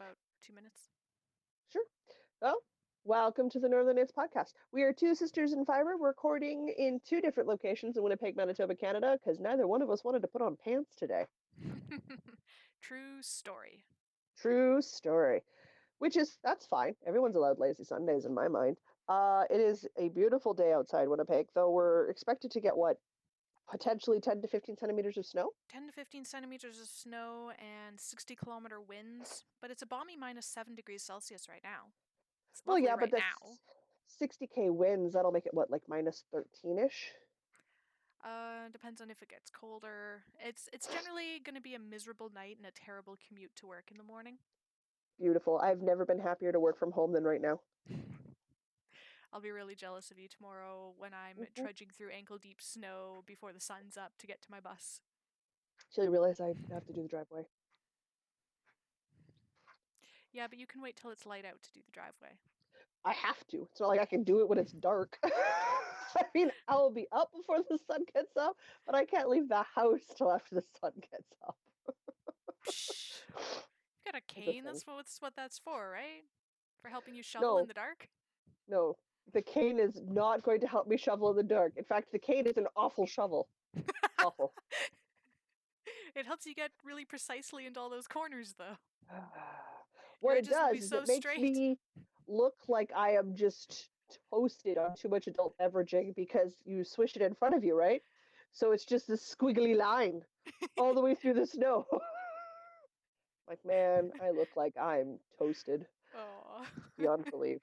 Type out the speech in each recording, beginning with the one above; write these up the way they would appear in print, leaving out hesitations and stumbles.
about 2 minutes. Sure. Well, welcome to the Northern Knits podcast. We are two sisters in fiber recording in two different locations in Winnipeg, Manitoba, Canada, because neither one of us wanted to put on pants today. True story. True story. That's fine. Everyone's allowed lazy Sundays in my mind. It is a beautiful day outside Winnipeg, though we're expected to get potentially 10 to 15 centimeters of snow? 10 to 15 centimeters of snow and 60-kilometer winds, but it's a balmy minus 7 degrees Celsius right now. It's Well, lovely yeah, but right now. that's 60K winds. That'll make it, like minus 13-ish? Depends on if it gets colder. It's generally going to be a miserable night and a terrible commute to work in the morning. Beautiful. I've never been happier to work from home than right now. I'll be really jealous of you tomorrow when I'm trudging through ankle-deep snow before the sun's up to get to my bus. Till you realize I have to do the driveway. Yeah, but you can wait till it's light out to do the driveway. I have to. It's not like I can do it when it's dark. I mean, I'll be up before the sun gets up, but I can't leave the house till after the sun gets up. Psh. You got a cane? That's what that's for, right? For helping you shovel in the dark? No. The cane is not going to help me shovel in the dark. In fact, the cane is an awful shovel. Awful. It helps you get really precisely into all those corners, though. What it does is it makes me look like I am just toasted on too much adult beveraging because you swish it in front of you, right? So it's just this squiggly line all the way through the snow. Like, man, I look like I'm toasted. Oh. Beyond belief.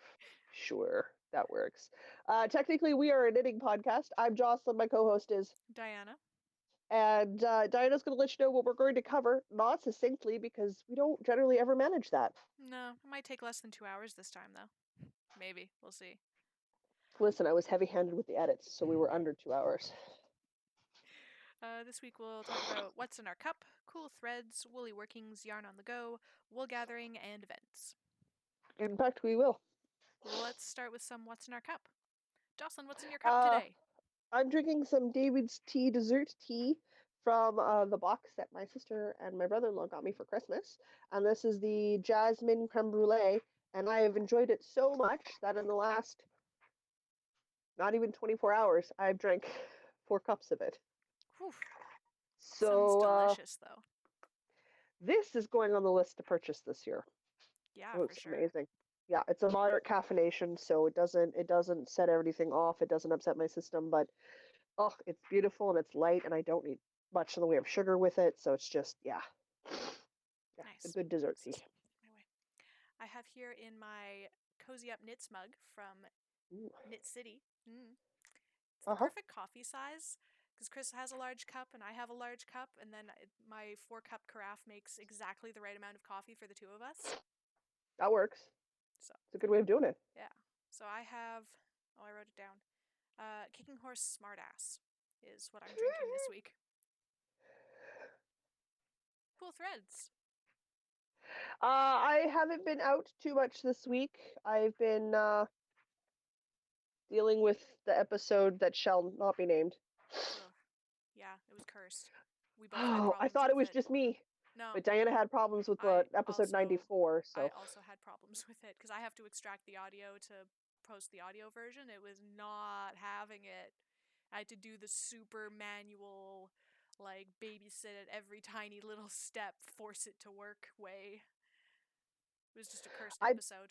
Sure, that works. Technically, we are a knitting podcast. I'm Jocelyn. My co-host is Diana. And Diana's going to let you know what we're going to cover, not succinctly, because we don't generally ever manage that. No, it might take less than 2 hours this time, though. Maybe. We'll see. Listen, I was heavy-handed with the edits, so we were under 2 hours. This week we'll talk about what's in our cup, cool threads, woolly workings, yarn on the go, wool gathering, and events. In fact, we will. Let's start with some what's in our cup. Jocelyn, what's in your cup today? I'm drinking some David's Tea dessert tea from the box that my sister and my brother-in-law got me for Christmas. And this is the Jasmine Creme Brulee. And I have enjoyed it so much that in the last not even 24 hours, I've drank 4 cups of it. Whew. So, sounds delicious, though. This is going on the list to purchase this year. Yeah, it's for sure. Amazing. Yeah, it's a moderate caffeination, so it doesn't set everything off. It doesn't upset my system, but it's beautiful and it's light, and I don't need much in the way of sugar with it. So it's just Nice. a good dessert tea. I have here in my Cozy Up Knits mug from Knit City. It's the perfect coffee size because Chris has a large cup and I have a large cup, and then my 4-cup carafe makes exactly the right amount of coffee for the two of us. That works. So it's a good way of doing it. Yeah. So I have. Oh, I wrote it down. Kicking Horse Smartass is what I'm drinking this week. Cool threads. I haven't been out too much this week. I've been dealing with the episode that shall not be named. Ugh. Yeah, it was cursed. We both had problems. I thought it was just me. No. But Diana had problems with episode 94. So I also had problems with it because I have to extract the audio to post the audio version. It was not having it. I had to do the super manual, like babysit at every tiny little step, force it to work way. It was just a cursed episode.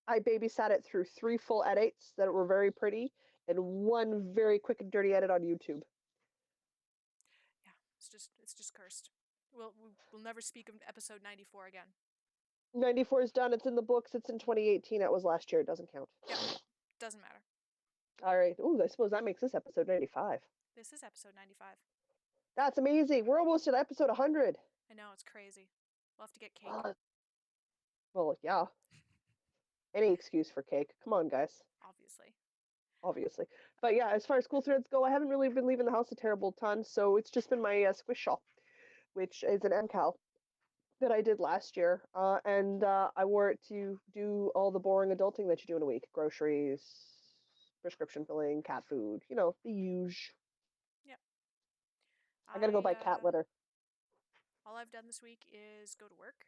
I babysat it through 3 full edits that were very pretty and 1 very quick and dirty edit on YouTube. Yeah, it's just cursed. We'll never speak of episode 94 again. 94 is done. It's in the books. It's in 2018. That was last year. It doesn't count. Yep. Doesn't matter. All right. Ooh, I suppose that makes this episode 95. This is episode 95. That's amazing. We're almost at episode 100. I know, it's crazy. We'll have to get cake. Well, yeah. Any excuse for cake. Come on, guys. Obviously. But yeah, as far as cool threads go, I haven't really been leaving the house a terrible ton, so it's just been my squish shawl, which is an MCAL that I did last year, and I wore it to do all the boring adulting that you do in a week. Groceries, prescription filling, cat food, the huge. Yep. I gotta go buy cat litter. All I've done this week is go to work.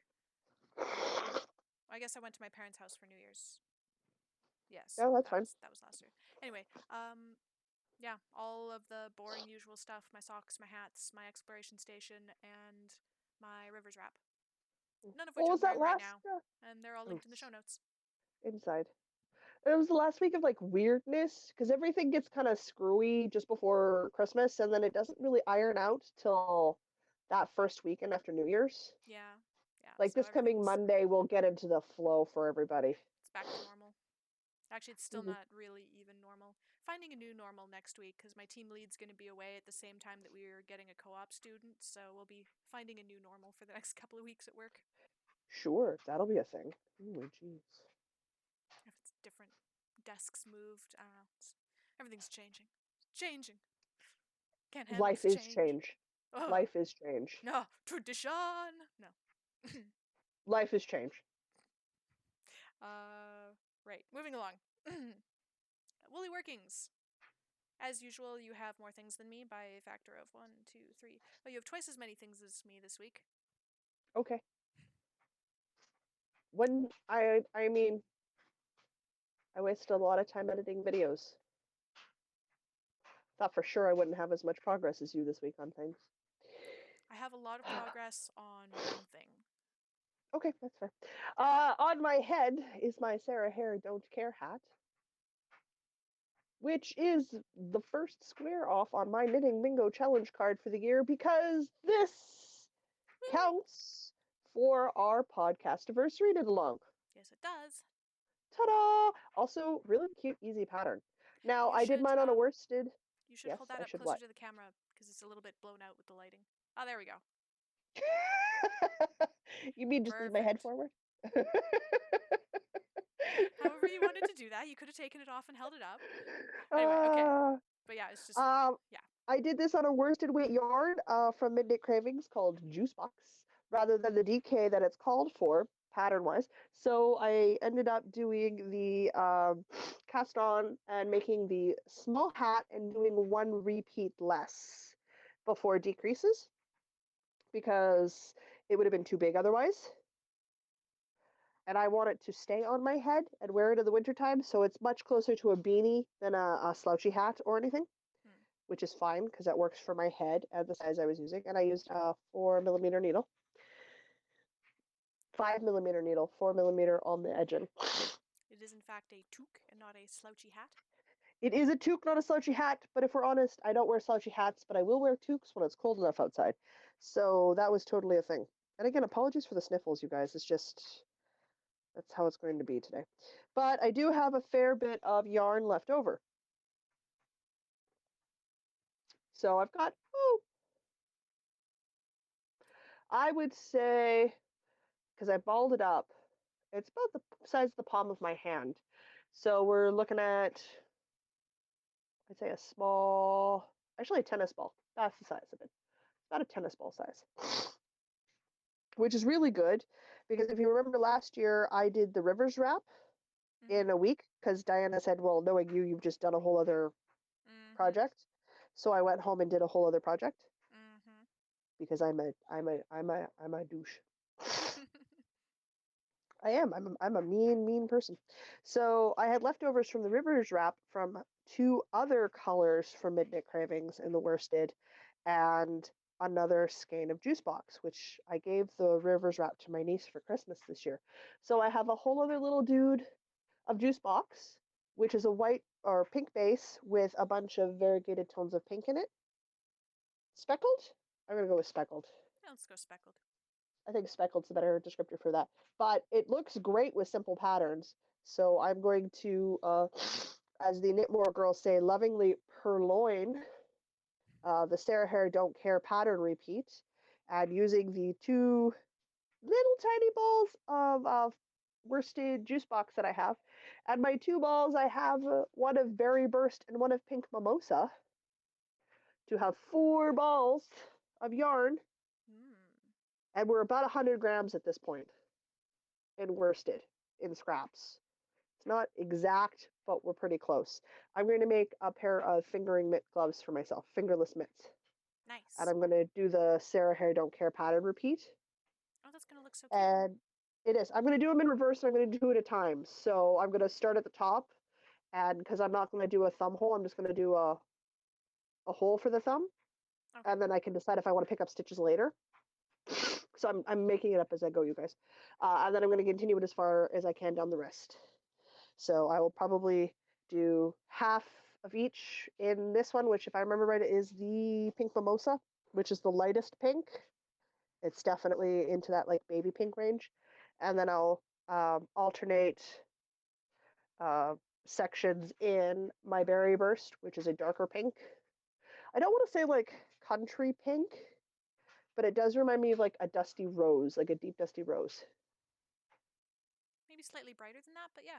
I guess I went to my parents' house for New Year's. Yes. Yeah, that's fine. That was last year. Anyway, yeah, all of the boring usual stuff, my socks, my hats, my exploration station, and my rivers wrap. None of which What I'm was that wearing right last? now. And they're all linked in the show notes. Inside. It was the last week of like weirdness because everything gets kind of screwy just before Christmas, and then it doesn't really iron out till that first weekend after New Year's. Yeah, yeah. Like So this coming Monday, we'll get into the flow for everybody. It's back to normal. Actually, it's still not really even normal. Finding a new normal next week because my team lead's going to be away at the same time that we're getting a co-op student, so we'll be finding a new normal for the next couple of weeks at work. Sure, that'll be a thing. Ooh, jeez. If it's different, desks moved, I don't know. Everything's changing. Changing. Can't handle Life this is change. Oh. Life is change. No, tradition. No. Life is change. Right. Moving along. Woolly Workings. As usual, you have more things than me by a factor of 1, 2, 3. Oh, you have twice as many things as me this week. Okay. When I mean, I wasted a lot of time editing videos. Thought for sure I wouldn't have as much progress as you this week on things. I have a lot of progress on one thing. Okay, that's fair. On my head is my Sarah Hare Don't Care hat, which is the first square off on my Knitting Bingo Challenge card for the year because this counts for our podcast anniversary knit along. Yes, it does. Ta-da! Also, really cute, easy pattern. Now, I did mine on a worsted. You should hold that up closer to the camera because it's a little bit blown out with the lighting. Oh, there we go. You mean just move my head forward? However you wanted to do that, you could have taken it off and held it up. Anyway, okay. But yeah, it's just yeah. I did this on a worsted weight yarn from Midnight Cravings called Juice Box, rather than the DK that it's called for pattern-wise. So I ended up doing the cast on and making the small hat and doing one repeat less before decreases because it would have been too big otherwise. And I want it to stay on my head and wear it in the wintertime, so it's much closer to a beanie than a slouchy hat or anything, which is fine because that works for my head and the size I was using. And I used a 4mm needle. 5mm needle, 4mm on the edging. It is in fact a toque and not a slouchy hat. It is a toque, not a slouchy hat, but if we're honest, I don't wear slouchy hats, but I will wear toques when it's cold enough outside. So that was totally a thing. And again, apologies for the sniffles, you guys. It's just, that's how it's going to be today. But I do have a fair bit of yarn left over. So I've got, I would say, because I balled it up, it's about the size of the palm of my hand. So we're looking at, I'd say a small, actually a tennis ball. That's the size of it. About a tennis ball size. Which is really good because if you remember last year, I did the Rivers wrap in a week because Diana said, well, knowing you, you've just done a whole other project. So I went home and did a whole other project because I'm a douche. I am. I'm a mean person. So I had leftovers from the Rivers wrap from 2 other colors from Midnight Cravings in the worsted, and another skein of Juice Box, which I gave the Rivers wrap to my niece for Christmas this year. So I have a whole other little dude of Juice Box, which is a white or pink base with a bunch of variegated tones of pink in it. Speckled? I'm gonna go with speckled. Yeah, let's go speckled. I think specked's a better descriptor for that. But it looks great with simple patterns. So I'm going to, as the Knitmore girls say, lovingly purloin the Sarah Hare Don't Care pattern repeat, and using the 2 little tiny balls of worsted juice box that I have. And my 2 balls, I have one of Berry Burst and one of Pink Mimosa, to have 4 balls of yarn. And we're about 100 grams at this point in worsted, in scraps. It's not exact, but we're pretty close. I'm going to make a pair of fingering mitt gloves for myself, fingerless mitts. Nice. And I'm going to do the Sarah Hare Don't Care pattern repeat. Oh, that's going to look so cute. And It is. I'm going to do them in reverse, and I'm going to do it at a time. So I'm going to start at the top, and because I'm not going to do a thumb hole, I'm just going to do a hole for the thumb, Okay. and then I can decide if I want to pick up stitches later. So I'm making it up as I go, you guys. And then I'm going to continue it as far as I can down the wrist. So I will probably do half of each in this one, which if I remember right, is the pink mimosa, which is the lightest pink. It's definitely into that like baby pink range. And then I'll alternate uh, sections in my berry burst, which is a darker pink. I don't want to say like country pink, but it does remind me of like a dusty rose, like a deep dusty rose. Maybe slightly brighter than that, but yeah,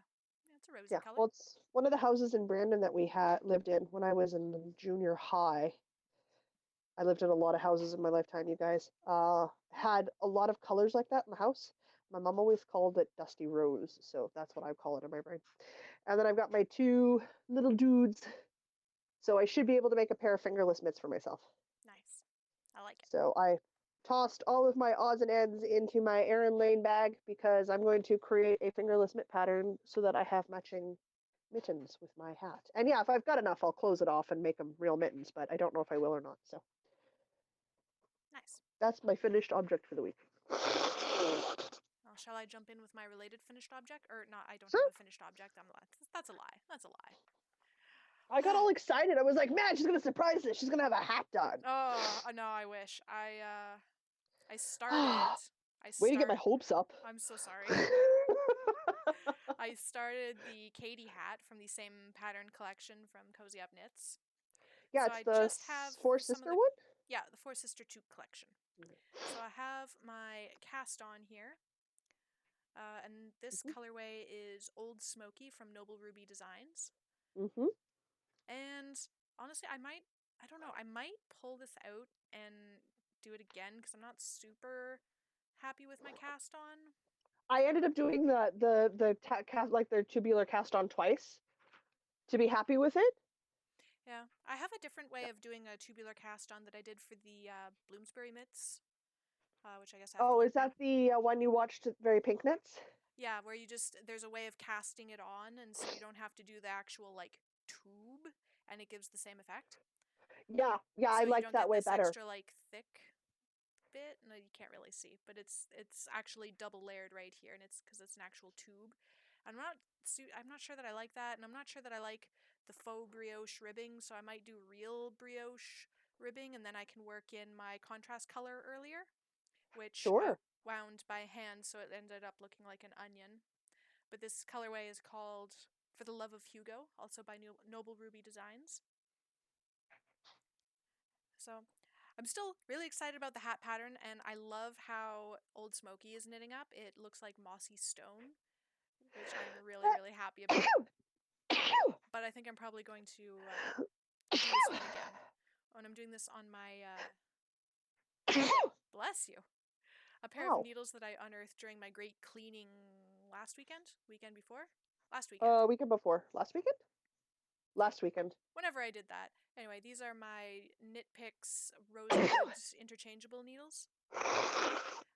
it's a rosy Yeah, color. well, it's one of the houses in Brandon that we had lived in when I was in junior high. I lived in a lot of houses in my lifetime, you guys. Had a lot of colors like that in the house. My mom always called it Dusty Rose, so that's what I call it in my brain. And then I've got my two little dudes, so I should be able to make a pair of fingerless mitts for myself. Nice. I like it. So I tossed all of my odds and ends into my Erin Lane bag because I'm going to create a fingerless mitt pattern so that I have matching mittens with my hat. And yeah, if I've got enough, I'll close it off and make them real mittens, but I don't know if I will or not. So Nice. that's my finished object for the week. Well, shall I jump in with my related finished object? Or not, I don't Sure. have a finished object. That's a lie. That's a lie. I got all excited. I was like, man, she's going to surprise us. She's going to have a hat done. Oh, no, I wish. I started. Way to get my hopes up. I'm so sorry. I started the Katie hat from the same pattern collection from Cozy Up Knits. Yeah, so it's I the just have Four Sister one? Yeah, the Four Sister Toque collection. So I have my cast on here. And this colorway is Old Smoky from Noble Ruby Designs. Mm-hmm. And honestly, I don't know, I might pull this out and do it again because I'm not super happy with my cast on. I ended up doing the cast, like their tubular cast on twice to be happy with it. Yeah, I have a different way of doing a tubular cast on that I did for the Bloomsbury mitts, which I guess I have to Oh, look is that at. the one you watched, Very Pink Knits? Yeah, where there's a way of casting it on, and so you don't have to do the actual, like, tube, and it gives the same effect. Yeah, I So you liked don't that get way this better. extra, like, thick bit. No, you can't really see, but it's actually double layered right here, and it's because it's an actual tube. I'm not sure that I like that, and I'm not sure that I like the faux brioche ribbing, so I might do real brioche ribbing, and then I can work in my contrast color earlier, which I Sure. wound by hand, so it ended up looking like an onion. But this colorway is called For the Love of Hugo, also by Noble Ruby Designs. So I'm still really excited about the hat pattern, and I love how Old Smoky is knitting up. It looks like mossy stone, which I'm really, really happy about. But I think I'm probably going to do this one again. And I'm doing this on my, bless you, a pair of needles that I unearthed during my great cleaning last weekend before? Last weekend. Weekend before. Last weekend? Last weekend. Whenever I did that. Anyway, these are my Knit Picks Rosewood interchangeable needles.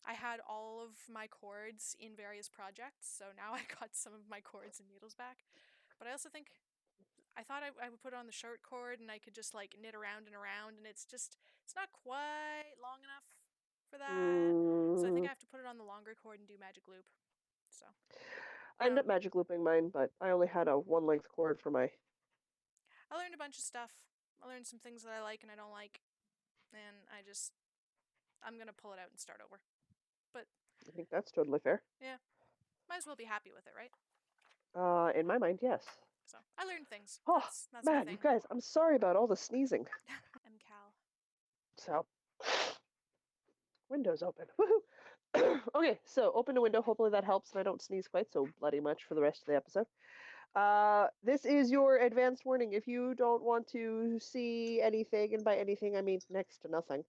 I had all of my cords in various projects, so now I got some of my cords and needles back. But I also think, I thought I would put it on the short cord and I could just like knit around and around, and it's not quite long enough for that. So I think I have to put it on the longer cord and do magic loop. So I ended up magic looping mine, but I only had a one length cord for my. I learned a bunch of stuff. I learned some things that I like and I don't like, and I'm gonna pull it out and start over. But I think that's totally fair. Yeah, might as well be happy with it, right? In my mind, yes. So I learned things. Oh, that's man, you guys, I'm sorry about all the sneezing. MCal. So, window's open. Woohoo! Okay, so open a window. Hopefully that helps and I don't sneeze quite so bloody much for the rest of the episode. This is your advanced warning. If you don't want to see anything, and by anything I mean next to nothing,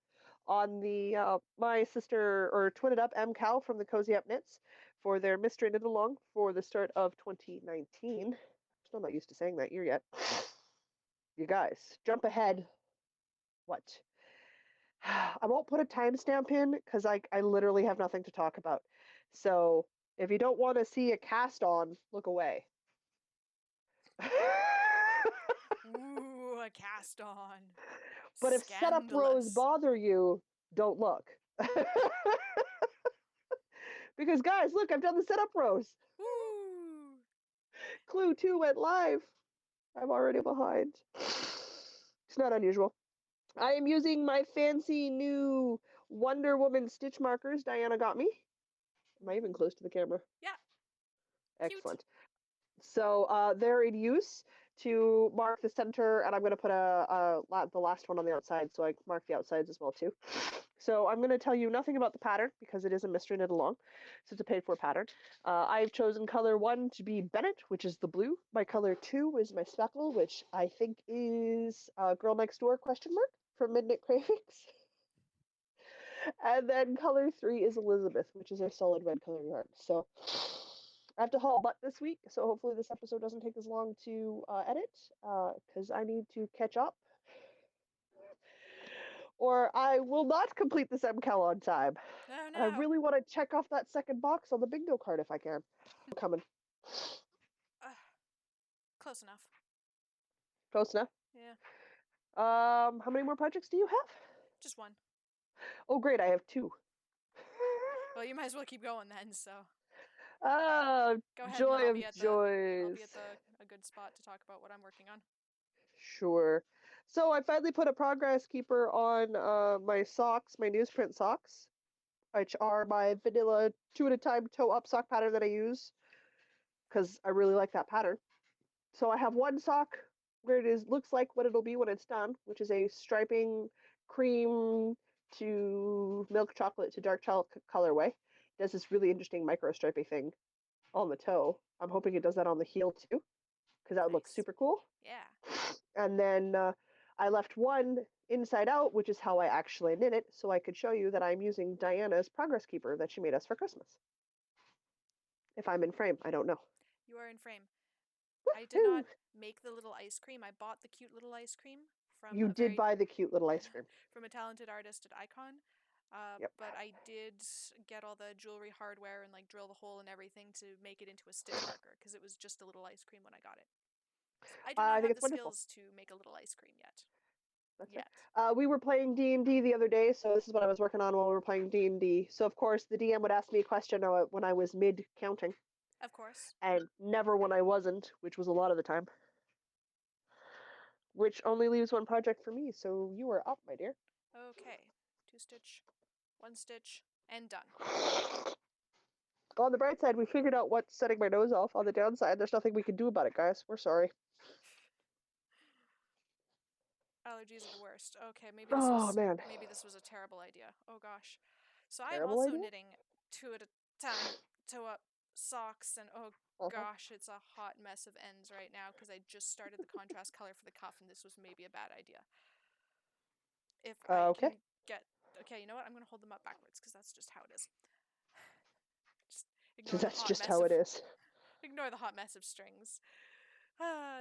on the my sister or Twin It Up MCal from the Cozy Up Knits for their Mystery Knit Along for the start of 2019. Still not used to saying that year yet. You guys, jump ahead. What? I won't put a timestamp in because I literally have nothing to talk about. So If you don't want to see a cast on, look away. Ooh, a cast on. But if setup rows bother you, don't look. Because guys, look, I've done the setup rows. Woo! Clue 2 went live. I'm already behind. It's not unusual. I am using my fancy new Wonder Woman stitch markers Diana got me. Am I even close to the camera? Yeah. Excellent. Cute. So they're in use to mark the center, and I'm going to put the last one on the outside, so I mark the outsides as well too. So I'm going to tell you nothing about the pattern because it is a mystery knit along, so it's a paid for pattern. I've chosen color 1 to be Bennett, which is the blue. My color 2 is my speckle, which I think is Girl Next Door ? From Midnight Cravings. And then color 3 is Elizabeth, which is our solid red color yarn. So I have to haul butt this week, so hopefully this episode doesn't take as long to edit, because I need to catch up. Or I will not complete this MCAL on time. Oh, no. And I really want to check off that second box on the bingo card if I can. I'm coming. Close enough. Close enough? Yeah. How many more projects do you have? Just 1. Oh, great, I have 2. Well, you might as well keep going then, so. Go ahead, joy of joys. I'll be at a good spot to talk about what I'm working on. Sure. So I finally put a progress keeper on my socks, my newsprint socks, which are my vanilla 2 at a time toe up sock pattern that I use because I really like that pattern. So I have one sock where it looks like what it'll be when it's done, which is a striping cream to milk chocolate to dark chocolate colorway. It does this really interesting micro striping thing on the toe. I'm hoping it does that on the heel too, because that would look super cool. Yeah. And then I left one inside out, which is how I actually knit it, so I could show you that I'm using Diana's progress keeper that she made us for Christmas. If I'm in frame, I don't know. You are in frame. I did not make the little ice cream. I bought the cute little ice cream from You did buy the cute little ice cream. From a talented artist at Icon. Yep. But I did get all the jewelry hardware and like drill the hole and everything to make it into a stitch marker because it was just a little ice cream when I got it. I do not have the skills to make a little ice cream yet. That's right. We were playing D&D the other day, so this is what I was working on while we were playing D&D. So of course the DM would ask me a question when I was mid counting. Of course. And never when I wasn't, which was a lot of the time. Which only leaves one project for me, so you are up, my dear. Okay. 2 stitch, 1 stitch, and done. On the bright side, we figured out what's setting my nose off. On the downside, there's nothing we can do about it, guys. We're sorry. Allergies are the worst. Okay, maybe this was a terrible idea. Oh gosh. So I am also knitting 2 at a time toe up socks, and oh gosh, it's a hot mess of ends right now because I just started the contrast color for the cuff, and this was maybe a bad idea. If I can get... Okay, you know what? I'm going to hold them up backwards because that's just how it is. Ignore the hot mess of strings.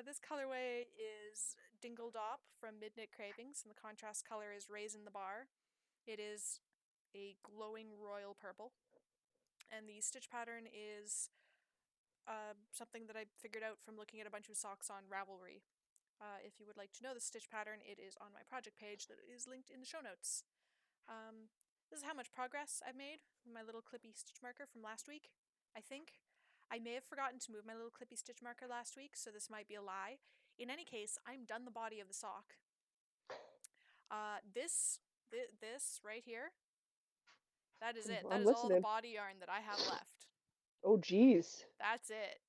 This colorway is Dingle Dop from Midnight Cravings, and the contrast color is Raisin the Bar. It is a glowing royal purple, and the stitch pattern is something that I figured out from looking at a bunch of socks on Ravelry. If you would like to know the stitch pattern, it is on my project page that is linked in the show notes. This is how much progress I've made with my little clippy stitch marker from last week, I think. I may have forgotten to move my little clippy stitch marker last week, so this might be a lie. In any case, I'm done the body of the sock. This right here, that is it. That is all the body yarn that I have left. Oh, geez. That's it.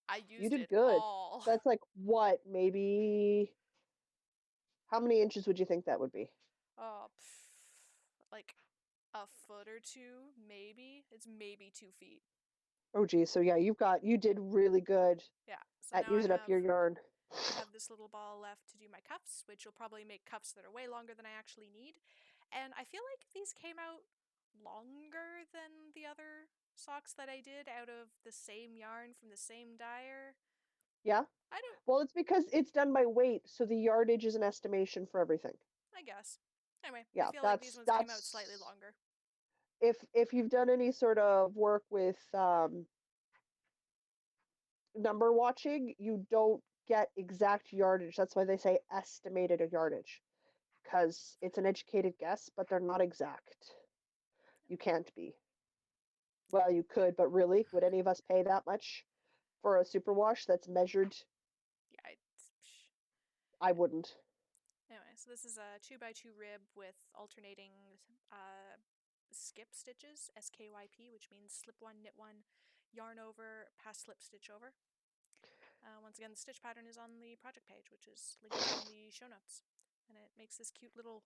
I used you did it good. all. That's like, what, maybe... How many inches would you think that would be? Like a foot or 2, maybe. It's maybe 2 feet. Oh, geez. So yeah, you did really good. Yeah. So at using up your yarn. I have this little ball left to do my cuffs, which will probably make cuffs that are way longer than I actually need. And I feel like these came out longer than the other socks that I did out of the same yarn from the same dyer. Yeah? Well, it's because it's done by weight, so the yardage is an estimation for everything. I guess. Anyway, yeah, I feel like these ones came out slightly longer. if you've done any sort of work with number watching, you don't get exact yardage. That's why they say estimated yardage, because it's an educated guess, but they're not exact. You can't be. Well, you could, but really, would any of us pay that much for a superwash that's measured? Yeah, I wouldn't. Anyway, so this is a 2x2 rib with alternating skip stitches, SKYP, which means slip one, knit one, yarn over, pass slip stitch over. Once again, the stitch pattern is on the project page, which is linked in the show notes. And it makes this cute little,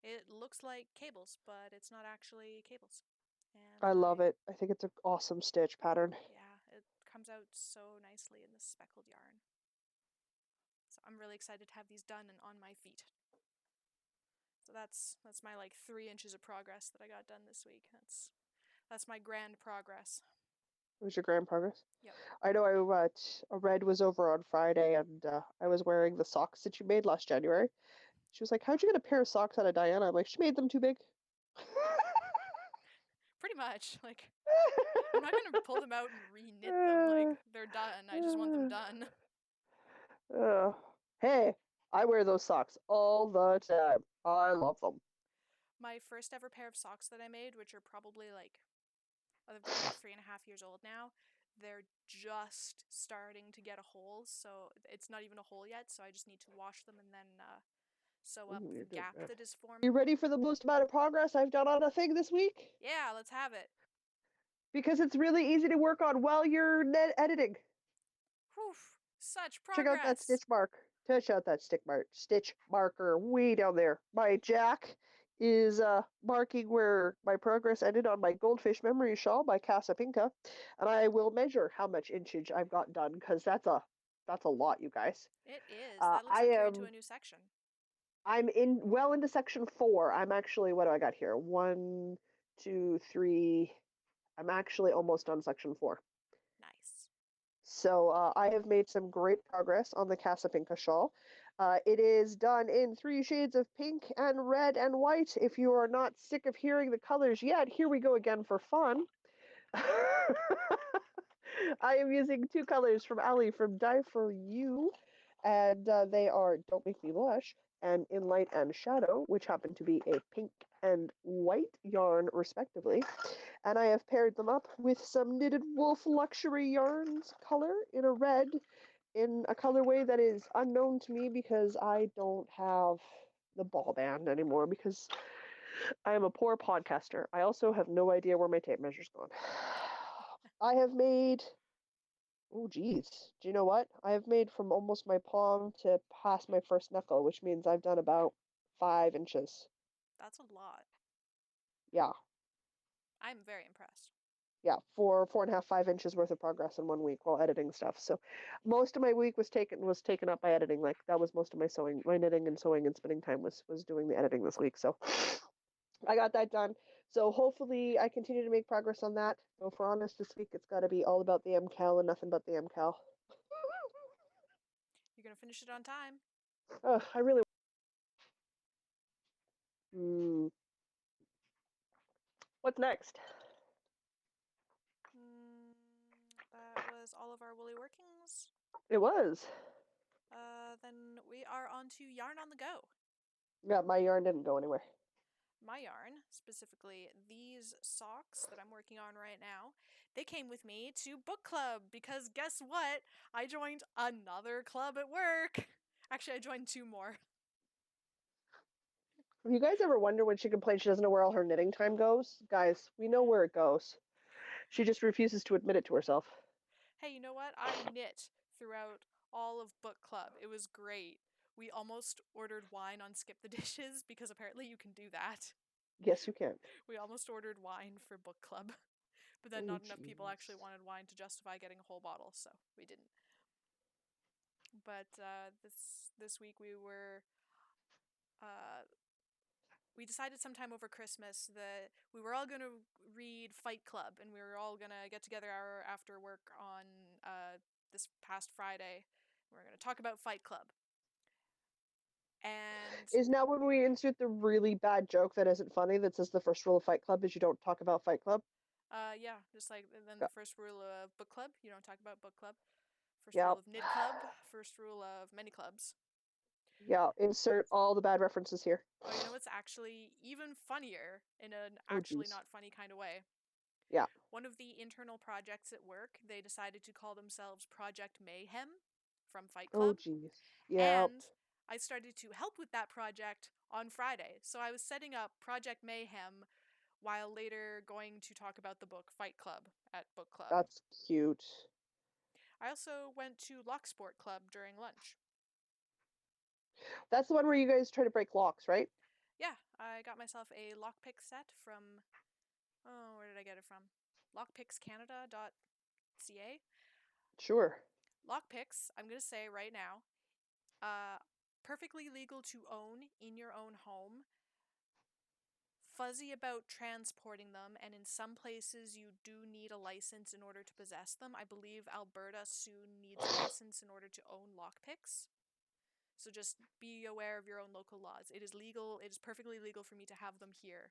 it looks like cables, but it's not actually cables. And I love it. I think it's an awesome stitch pattern. Yeah, it comes out so nicely in this speckled yarn. So I'm really excited to have these done and on my feet. So that's my like 3 inches of progress that I got done this week. That's my grand progress. It was your grand progress? Yep. I know a Red was over on Friday, and I was wearing the socks that you made last January. She was like, "How'd you get a pair of socks out of Diana?" I'm like, "She made them too big." Pretty much. Like, I'm not gonna pull them out and re-knit them. Like, they're done. I just want them done. Hey, I wear those socks all the time. I love them. My first ever pair of socks that I made, which are probably like, they're about 3.5 years old now. They're just starting to get a hole, so it's not even a hole yet. So I just need to wash them and then sew up the gap that is formed. You ready for the most amount of progress I've done on a thing this week? Yeah, let's have it. Because it's really easy to work on while you're editing. Whew, such progress. Check out that stitch mark. Touch out that stitch marker way down there. My Jack is marking where my progress ended on my Goldfish Memory Shawl by Casapinka, and I will measure how much inchage I've got done, because that's a lot, you guys. It is. That looks like you're into a new section. I'm well into section 4. I'm actually, what do I got here? 1, 2, 3. I'm actually almost on section 4. Nice. So I have made some great progress on the Casapinka shawl. It is done in 3 shades of pink and red and white. If you are not sick of hearing the colors yet, here we go again for fun. I am using 2 colors from Ali from Dye For You, and they are Don't Make Me Blush and In Light and Shadow, which happen to be a pink and white yarn, respectively. And I have paired them up with some Knitted Wolf Luxury Yarns color in a red, in a colorway that is unknown to me because I don't have the ball band anymore, because I am a poor podcaster. I also have no idea where my tape measure's gone. I have made, oh geez, do you know what? I have made from almost my palm to past my first knuckle, which means I've done about 5 inches. That's a lot. Yeah. I'm very impressed. Yeah, 4.5, 5 inches worth of progress in 1 week while editing stuff. So most of my week was taken up by editing. Like, that was most of my sewing, my knitting and sewing and spinning time was doing the editing this week. So I got that done. So hopefully I continue to make progress on that. Though if we're honest, this week it's got to be all about the MCAL and nothing but the MCAL. You're gonna finish it on time. I really. What's next? That was all of our woolly workings. It was. Then we are on to yarn on the go. Yeah, my yarn didn't go anywhere. My yarn, specifically these socks that I'm working on right now, they came with me to book club because guess what? I joined another club at work. Actually, I joined 2 more. Have you guys ever wonder when she complains she doesn't know where all her knitting time goes? Guys, we know where it goes. She just refuses to admit it to herself. Hey, you know what? I knit throughout all of book club. It was great. We almost ordered wine on Skip the Dishes because apparently you can do that. Yes, you can. We almost ordered wine for book club, but then not enough people actually wanted wine to justify getting a whole bottle, so we didn't. But this week we decided sometime over Christmas that we were all gonna read Fight Club, and we were all gonna get together after work on this past Friday. We're gonna talk about Fight Club. And Is now when we insert the really bad joke that isn't funny that says the first rule of Fight Club is you don't talk about Fight Club? yeah, just like then Yeah. the first rule of book club, you don't talk about book club. First Yeah. rule of knit club, first rule of many clubs. Yeah, insert all the bad references here. Oh, you know what's actually even funnier in an Oh, actually geez. not funny kind of way? Yeah. One of the internal projects at work, they decided to call themselves Project Mayhem from Fight Oh, Club. geez. Yeah. And I started to help with that project on Friday. So I was setting up Project Mayhem while later going to talk about the book Fight Club at book club. That's cute. I also went to Lock Sport Club during lunch. That's the one where you guys try to break locks, right? Yeah, I got myself a lockpick set from, oh, where did I get it from? Lockpickscanada.ca. Sure. Lockpicks, I'm going to say right now, perfectly legal to own in your own home. Fuzzy about transporting them, and in some places you do need a license in order to possess them. I believe Alberta soon needs a license in order to own lockpicks. So just be aware of your own local laws. It is legal, it is perfectly legal for me to have them here.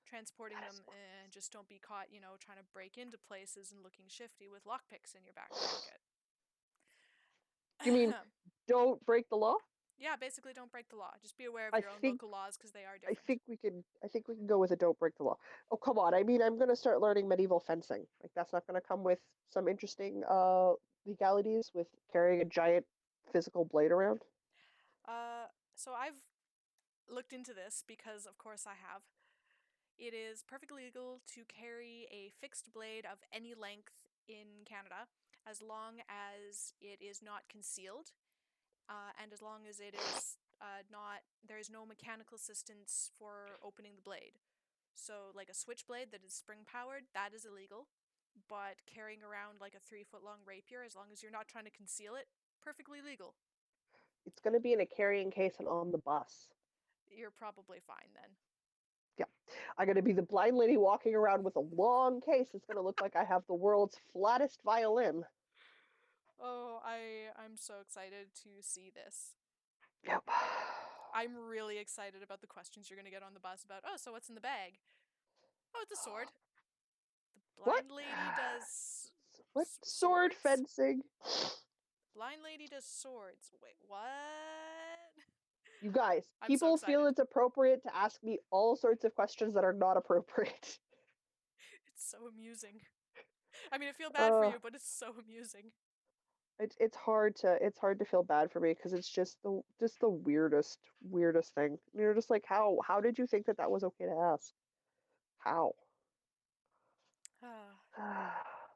Transporting them, just don't be caught, trying to break into places and looking shifty with lockpicks in your back pocket. You mean don't break the law? Yeah, basically don't break the law. Just be aware of your own local laws because they are different. I think we can go with a don't break the law. Oh, come on. I mean, I'm going to start learning medieval fencing. Like that's not going to come with some interesting legalities with carrying a giant physical blade around? So I've looked into this because of course I have. It is perfectly legal to carry a fixed blade of any length in Canada as long as it is not concealed and as long as it is there is no mechanical assistance for opening the blade. So like a switchblade that is spring powered, that is illegal. But carrying around like a 3-foot long rapier, as long as you're not trying to conceal it, perfectly legal. It's going to be in a carrying case and on the bus. You're probably fine then. Yeah. I'm going to be the blind lady walking around with a long case. It's going to look like I have the world's flattest violin. Oh, I'm so excited to see this. Yep. I'm really excited about the questions you're going to get on the bus about, oh, so what's in the bag? Oh, it's a sword. The blind What? lady does What? Sword swords? fencing? Blind lady does swords. Wait, what? You guys, I'm so people feel excited. it's appropriate to ask me all sorts of questions that are not appropriate. It's so amusing. I mean, I feel bad for you, but it's so amusing. It's hard to feel bad for me because it's just the weirdest thing. You're just like, how did you think that that was okay to ask? How? Anyway,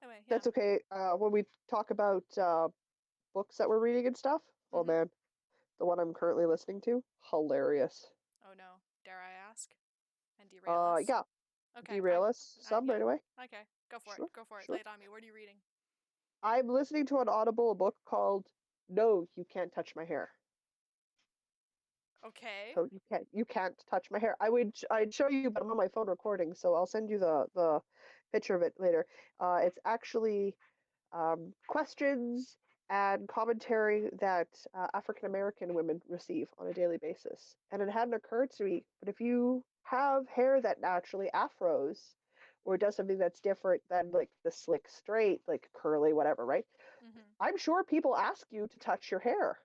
yeah. That's okay. When we talk about books that we're reading and stuff, oh man, the one I'm currently listening to, hilarious. Oh no, dare I ask? And derail us? Yeah. Okay, Derail us some yeah. right away. Okay, go for Sure, it. Go for it. sure. Lay it on me. What are you reading? I'm listening to on Audible a book called No, You Can't Touch My Hair. Okay. So you can't touch my hair. I'd show you, but I'm on my phone recording, so I'll send you the picture of it later. It's actually questions and commentary that African American women receive on a daily basis. And it hadn't occurred to me, but if you have hair that naturally afros or does something that's different than like the slick straight, like curly, whatever, right? I'm sure people ask you to touch your hair.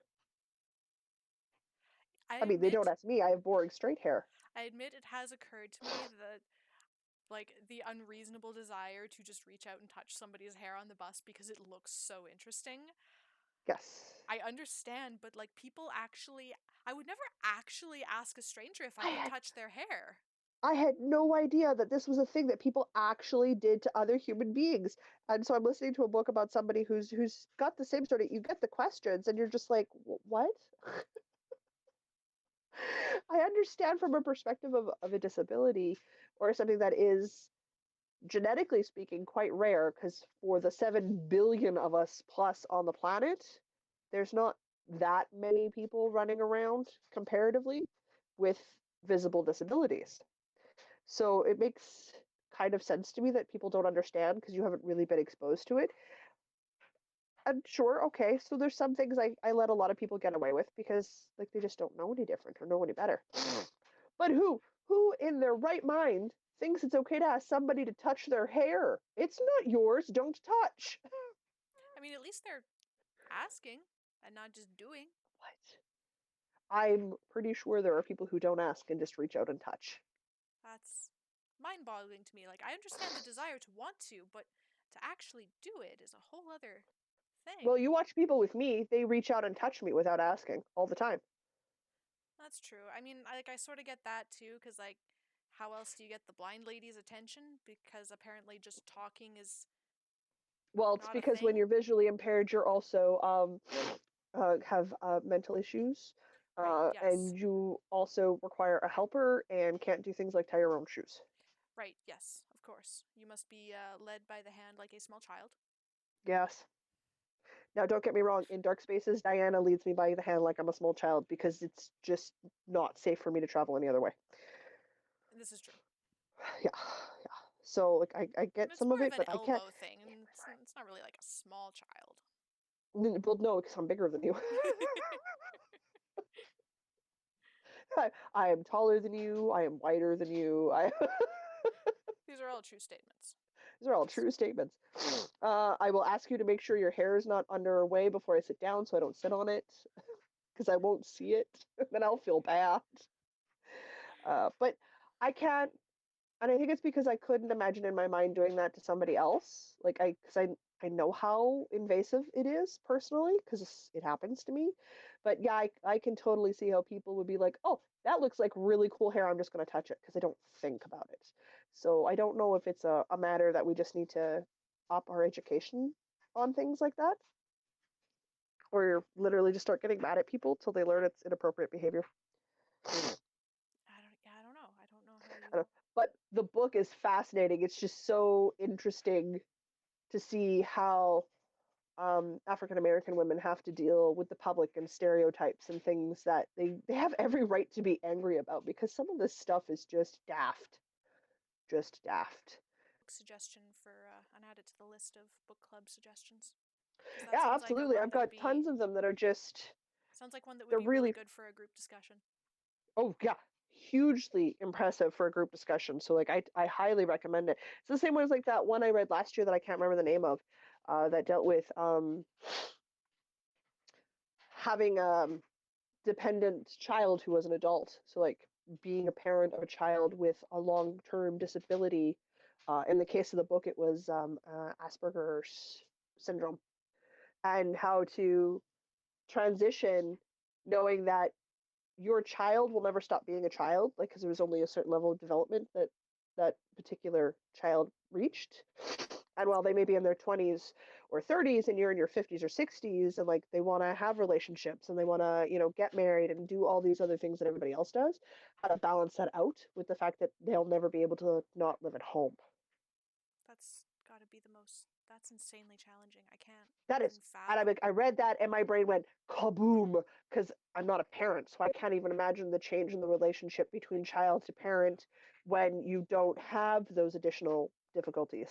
I mean, they don't ask me. I have boring straight hair. I admit it has occurred to me that like the unreasonable desire to just reach out and touch somebody's hair on the bus because it looks so interesting. Yes. I understand, but like people actually, I would never actually ask a stranger if I could touch their hair. I had no idea that this was a thing that people actually did to other human beings. And so I'm listening to a book about somebody who's got the same sort of, you get the questions and you're just like, what? I understand from a perspective of a disability or something that is genetically speaking quite rare, because for the 7 billion of us plus on the planet, there's not that many people running around comparatively with visible disabilities. So it makes kind of sense to me that people don't understand because you haven't really been exposed to it. And sure, okay, so there's some things I let a lot of people get away with because like they just don't know any different or know any better. But who in their right mind thinks it's okay to ask somebody to touch their hair? It's not yours, don't touch. I mean, at least they're asking and not just doing. What? I'm pretty sure there are people who don't ask and just reach out and touch. That's mind-boggling to me. Like, I understand the desire to want to, but to actually do it is a whole other thing. Well, you watch people with me, they reach out and touch me without asking all the time. That's true. I mean, I sort of get that too, because, like, how else do you get the blind lady's attention? Because apparently just talking is Well, it's not a because when thing. you're visually impaired, you're also have mental issues, Right, yes. and you also require a helper and can't do things like tie your own shoes. Right, yes, of course. You must be led by the hand like a small child. Yes. Now, don't get me wrong, in dark spaces, Diana leads me by the hand like I'm a small child because it's just not safe for me to travel any other way. This is true. Yeah, yeah. So like I get It's some of more of it, an but I can't. elbow thing, and it's not really like a small child. Well, no, because I'm bigger than you. I am taller than you. I am wider than you. These are all true statements. These are all true statements. I will ask you to make sure your hair is not underway before I sit down, so I don't sit on it, because I won't see it. Then I'll feel bad. But I can't, and I think it's because I couldn't imagine in my mind doing that to somebody else. Like because I know how invasive it is personally, because it happens to me. But yeah, I can totally see how people would be like, oh, that looks like really cool hair. I'm just going to touch it because I don't think about it. So I don't know if it's a matter that we just need to up our education on things like that, or literally just start getting mad at people till they learn it's inappropriate behavior. I don't know. I don't know how I you. don't- But the book is fascinating. It's just so interesting to see how African American women have to deal with the public and stereotypes and things that they have every right to be angry about because some of this stuff is just daft. Just daft. Suggestion for, and add it to the list of book club suggestions. Because that Yeah, sounds like a absolutely. one I've that would got be. tons of them that are just, Sounds like one that would they're be really really, good for a group discussion. oh, yeah, hugely impressive for a group discussion. So, like, I highly recommend it. It's the same one as like that one I read last year that I can't remember the name of, that dealt with having dependent child who was an adult. So like being a parent of a child with a long-term disability. In the case of the book, it was Asperger's syndrome, and how to transition, knowing that your child will never stop being a child, like because there was only a certain level of development that that particular child reached. And while they may be in their 20s or 30s and you're in your 50s or 60s and like they want to have relationships and they want to, get married and do all these other things that everybody else does, how to balance that out with the fact that they'll never be able to not live at home. That's got to be the most. That's insanely challenging. I can't That even is, and fathom. I read that and my brain went kaboom because I'm not a parent, so I can't even imagine the change in the relationship between child to parent when you don't have those additional difficulties.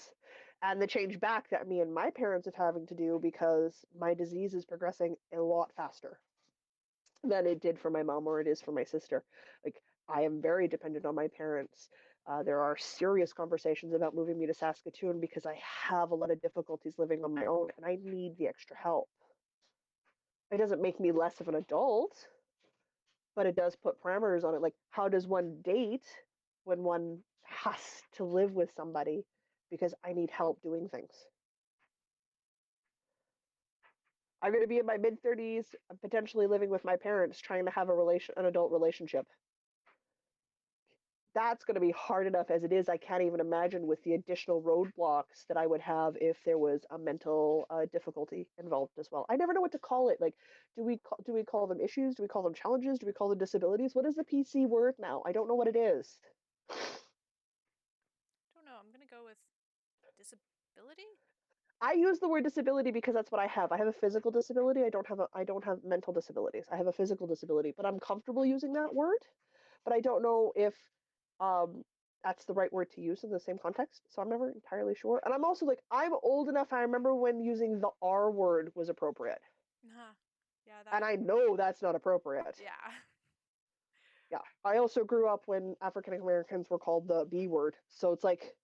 And the change back that me and my parents are having to do because my disease is progressing a lot faster than it did for my mom or it is for my sister. Like, I am very dependent on my parents. There are serious conversations about moving me to Saskatoon because I have a lot of difficulties living on my own and I need the extra help. It doesn't make me less of an adult, but it does put parameters on it. Like, how does one date when one has to live with somebody because I need help doing things? I'm going to be in my mid 30s, potentially living with my parents, trying to have an adult relationship. That's going to be hard enough as it is. I can't even imagine with the additional roadblocks that I would have if there was a mental difficulty involved as well. I never know what to call it. Like, do we call them issues? Do we call them challenges? Do we call them disabilities? What is the PC word now? I don't know what it is. Don't know. I'm gonna go with disability. I use the word disability because that's what I have. I have a physical disability. I don't have mental disabilities. I have a physical disability, but I'm comfortable using that word. But I don't know if um, that's the right word to use in the same context. So I'm never entirely sure. And I'm also like, I'm old enough. I remember when using the R word was appropriate. Yeah, And I know that's not appropriate. Yeah. Yeah. I also grew up when African Americans were called the B word. So it's like,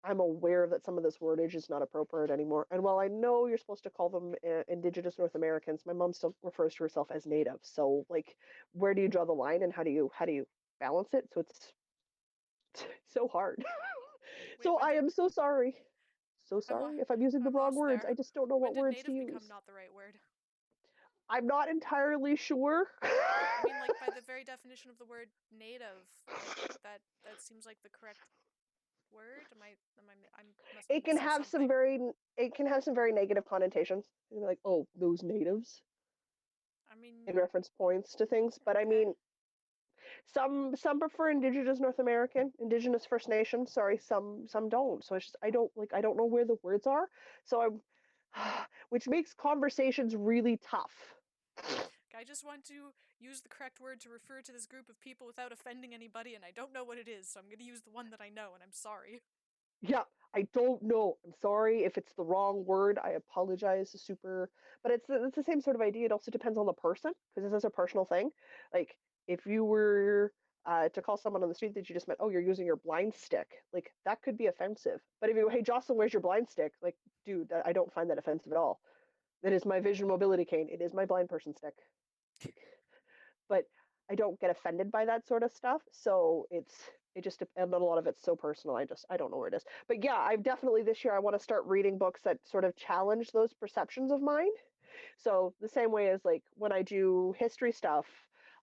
I'm aware that some of this wordage is not appropriate anymore. And while I know you're supposed to call them Indigenous North Americans, my mom still refers to herself as Native. So like, where do you draw the line, and how do you balance it? So it's so hard. Wait, So I am so sorry. So sorry if I'm using the wrong words. there. I just don't know what words to Native use. become not the right word? I'm not entirely sure. I mean, like, by the very definition of the word native, like, that seems like the correct word. Must be It can missing have something. it can have some very negative connotations. Like, oh, those natives. I mean, in reference points to things, but I mean, some prefer Indigenous North American, Indigenous First Nation. Sorry, some don't. So it's just I don't know where the words are. So I'm, which makes conversations really tough. I just want to use the correct word to refer to this group of people without offending anybody, and I don't know what it is, so I'm going to use the one that I know, and I'm sorry. Yeah, I don't know. I'm sorry if it's the wrong word. I apologize. Super, but it's the same sort of idea. It also depends on the person because this is a personal thing. Like if you were to call someone on the street that you just met, oh, you're using your blind stick, like that could be offensive. But if you, hey, Jocelyn, where's your blind stick? Like, dude, I don't find that offensive at all. That is my vision mobility cane. It is my blind person stick. But I don't get offended by that sort of stuff. So it just, and a lot of it's so personal. I don't know where it is. But yeah, I've definitely this year I want to start reading books that sort of challenge those perceptions of mine. So the same way as like when I do history stuff,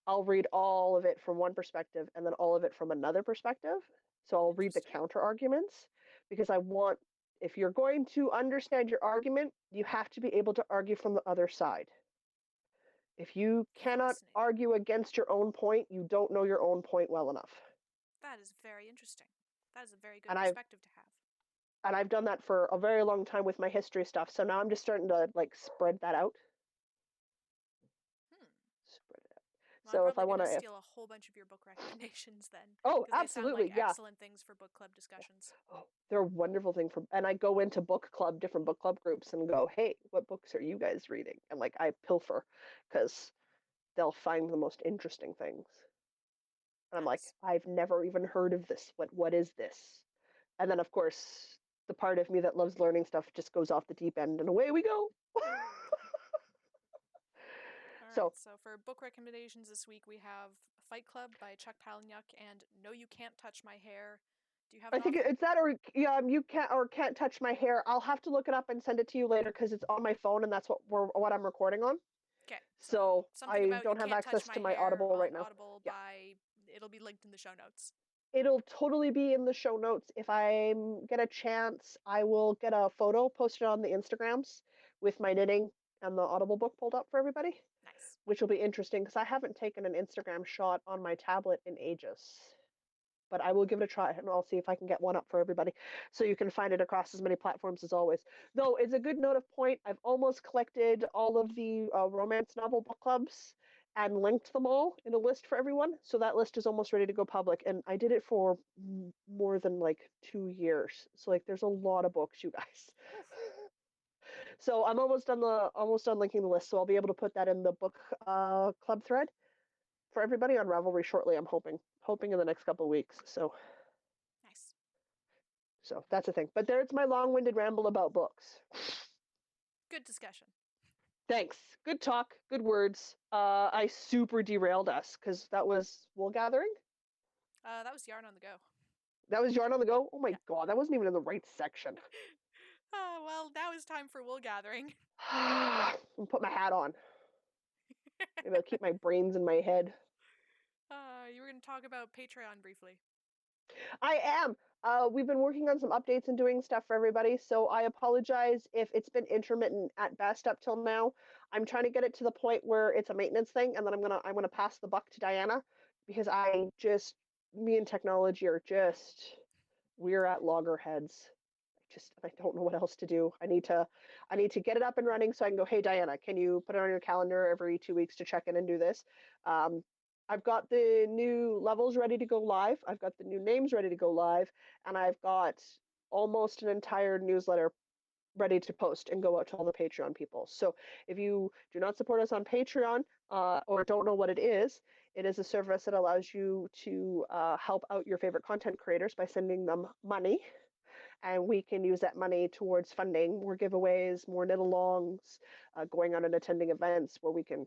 I'll read all of it from one perspective and then all of it from another perspective. So I'll read the counter arguments because I want, if you're going to understand your argument, you have to be able to argue from the other side. If you cannot argue against your own point, you don't know your own point well enough. That is very interesting. That is a very good perspective to have. And I've done that for a very long time with my history stuff. So now I'm just starting to like spread that out. Spread it out. Well, so I'm if I want to steal a whole bunch of your book recommendations then. Oh, absolutely, they sound like excellent things for book club discussions. Oh, they're a wonderful thing for, and I go into different book club groups and go, hey, what books are you guys reading? And like I pilfer because they'll find the most interesting things. And I'm like, I've never even heard of this. What is this? And then of course the part of me that loves learning stuff just goes off the deep end and away we go. So for book recommendations this week, we have Fight Club by Chuck Palahniuk and No You Can't Touch My Hair. Do you have? I think it's that, or you can't touch my hair. I'll have to look it up and send it to you later because it's on my phone and that's what I'm recording on. Okay. So I don't have access to my Audible right now. Audible by it'll be linked in the show notes. It'll totally be in the show notes. If I get a chance, I will get a photo posted on the Instagrams with my knitting and the Audible book pulled up for everybody. Nice. Which will be interesting because I haven't taken an Instagram shot on my tablet in ages. But I will give it a try and I'll see if I can get one up for everybody so you can find it across as many platforms as always. Though it's a good note of point, I've almost collected all of the romance novel book clubs and linked them all in a list for everyone. So that list is almost ready to go public. And I did it for more than like 2 years. So like there's a lot of books, you guys. So I'm almost done linking the list. So I'll be able to put that in the book club thread for everybody on Ravelry shortly. I'm hoping in the next couple of weeks. So nice. So that's a thing. But there's my long-winded ramble about books. Good discussion. Thanks. Good talk. Good words. I super derailed us because that was Wool Gathering. That was Yarn on the Go. That was Yarn on the Go? Oh my god, that wasn't even in the right section. Well, now is time for Wool Gathering. I'm put my hat on. Maybe I'll keep my brains in my head. You were going to talk about Patreon briefly. I am. We've been working on some updates and doing stuff for everybody, so I apologize if it's been intermittent at best up till now. I'm trying to get it to the point where it's a maintenance thing, and then I'm gonna pass the buck to Diana because me and technology are we're at loggerheads. I don't know what else to do. I need to get it up and running so I can go, hey Diana, can you put it on your calendar every 2 weeks to check in and do this? I've got the new levels ready to go live. I've got the new names ready to go live, and I've got almost an entire newsletter ready to post and go out to all the Patreon people. So if you do not support us on Patreon or don't know what it is a service that allows you to help out your favorite content creators by sending them money. And we can use that money towards funding more giveaways, more knit-alongs, going out and attending events where we can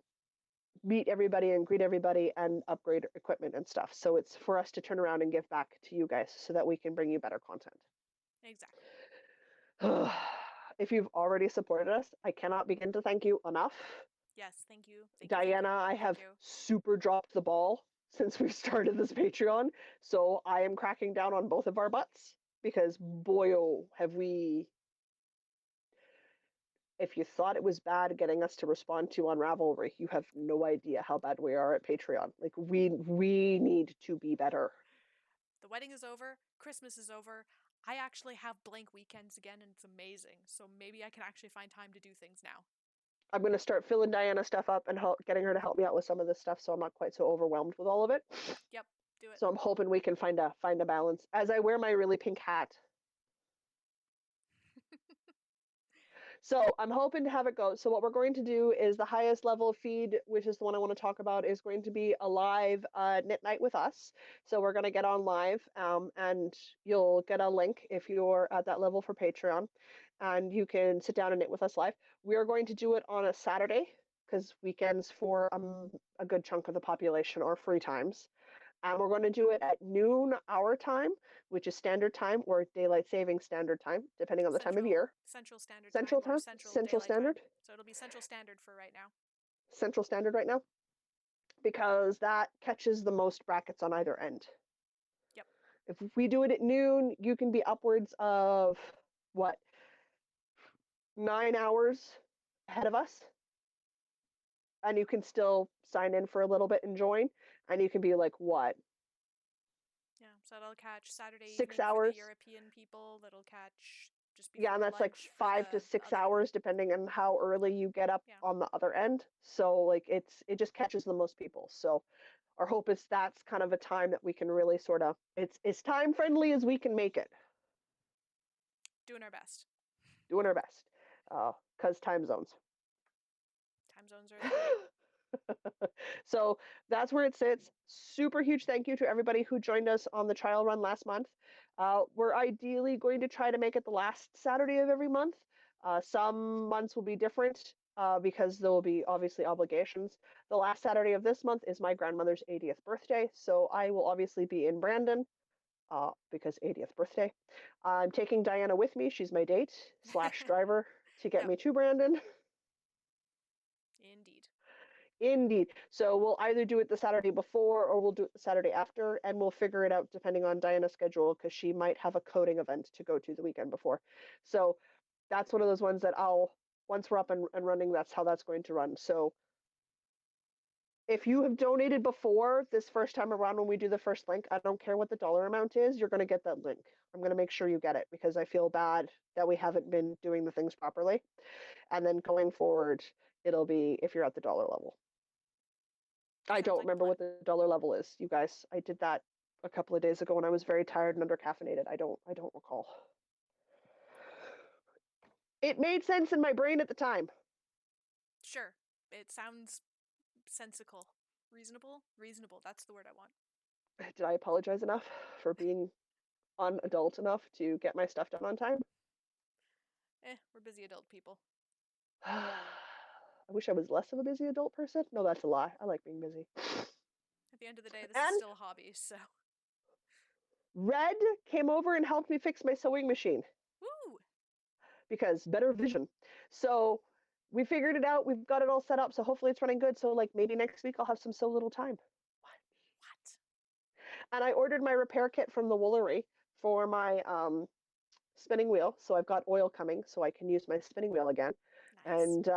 meet everybody and greet everybody and upgrade equipment and stuff. So it's for us to turn around and give back to you guys so that we can bring you better content. Exactly. If you've already supported us, I cannot begin to thank you enough. Yes, thank you. Diana, I have super dropped the ball since we started this Patreon, so I am cracking down on both of our butts because boy, oh, have we. If you thought it was bad getting us to respond to on Ravelry, you have no idea how bad we are at Patreon. Like we need to be better. The wedding is over. Christmas is over. I actually have blank weekends again, and it's amazing. So maybe I can actually find time to do things now. I'm going to start filling Diana stuff up and getting her to help me out with some of this stuff so I'm not quite so overwhelmed with all of it. Yep, do it. So I'm hoping we can find a balance as I wear my really pink hat. So I'm hoping to have it go. So what we're going to do is the highest level feed, which is the one I want to talk about, is going to be a live knit night with us. So we're going to get on live and you'll get a link if you're at that level for Patreon and you can sit down and knit with us live. We are going to do it on a Saturday because weekends for a good chunk of the population are free times. And we're going to do it at noon our time, which is standard time or daylight saving standard time, depending on the time of year. Central Standard Central Time. Central Standard. Time. So it'll be Central Standard for right now. Central Standard right now, because that catches the most brackets on either end. Yep. If we do it at noon, you can be upwards of, 9 hours ahead of us. And you can still sign in for a little bit and join. And you can be like, what? Yeah, so it'll catch Saturday 6 evening hours. For the European people. That'll catch just before and that's like 5 to 6 other... hours depending on how early you get up on the other end. So like it just catches the most people. So our hope is that's kind of a time that we can really sort of it's time friendly as we can make it. Doing our best. Doing our best. Because time zones. Time zones are So that's where it sits. Super huge thank you to everybody who joined us on the trial run last month. We're ideally going to try to make it the last Saturday of every month. Some months will be different because there will be obviously obligations. The last Saturday of this month is my grandmother's 80th birthday, so I will obviously be in Brandon because 80th birthday. I'm taking Diana with me. She's my date / driver to get me to Brandon. Indeed. So we'll either do it the Saturday before or we'll do it the Saturday after, and we'll figure it out depending on Diana's schedule because she might have a coding event to go to the weekend before. So that's one of those ones that once we're up and running, that's how that's going to run. So if you have donated before this first time around when we do the first link, I don't care what the dollar amount is, you're going to get that link. I'm going to make sure you get it because I feel bad that we haven't been doing the things properly. And then going forward, it'll be if you're at the dollar level. I don't remember what the dollar level is, you guys. I did that a couple of days ago when I was very tired and under-caffeinated. I don't recall. It made sense in my brain at the time. Sure. It sounds sensical. Reasonable? Reasonable. That's the word I want. Did I apologize enough for being unadult enough to get my stuff done on time? We're busy adult people. I wish I was less of a busy adult person. No, that's a lie. I like being busy. At the end of the day, this is still a hobby, so. Red came over and helped me fix my sewing machine. Woo! Because better vision. So we figured it out. We've got it all set up. So hopefully it's running good. So like maybe next week I'll have some so little time. What? And I ordered my repair kit from the Woolery for my spinning wheel. So I've got oil coming so I can use my spinning wheel again. Nice. And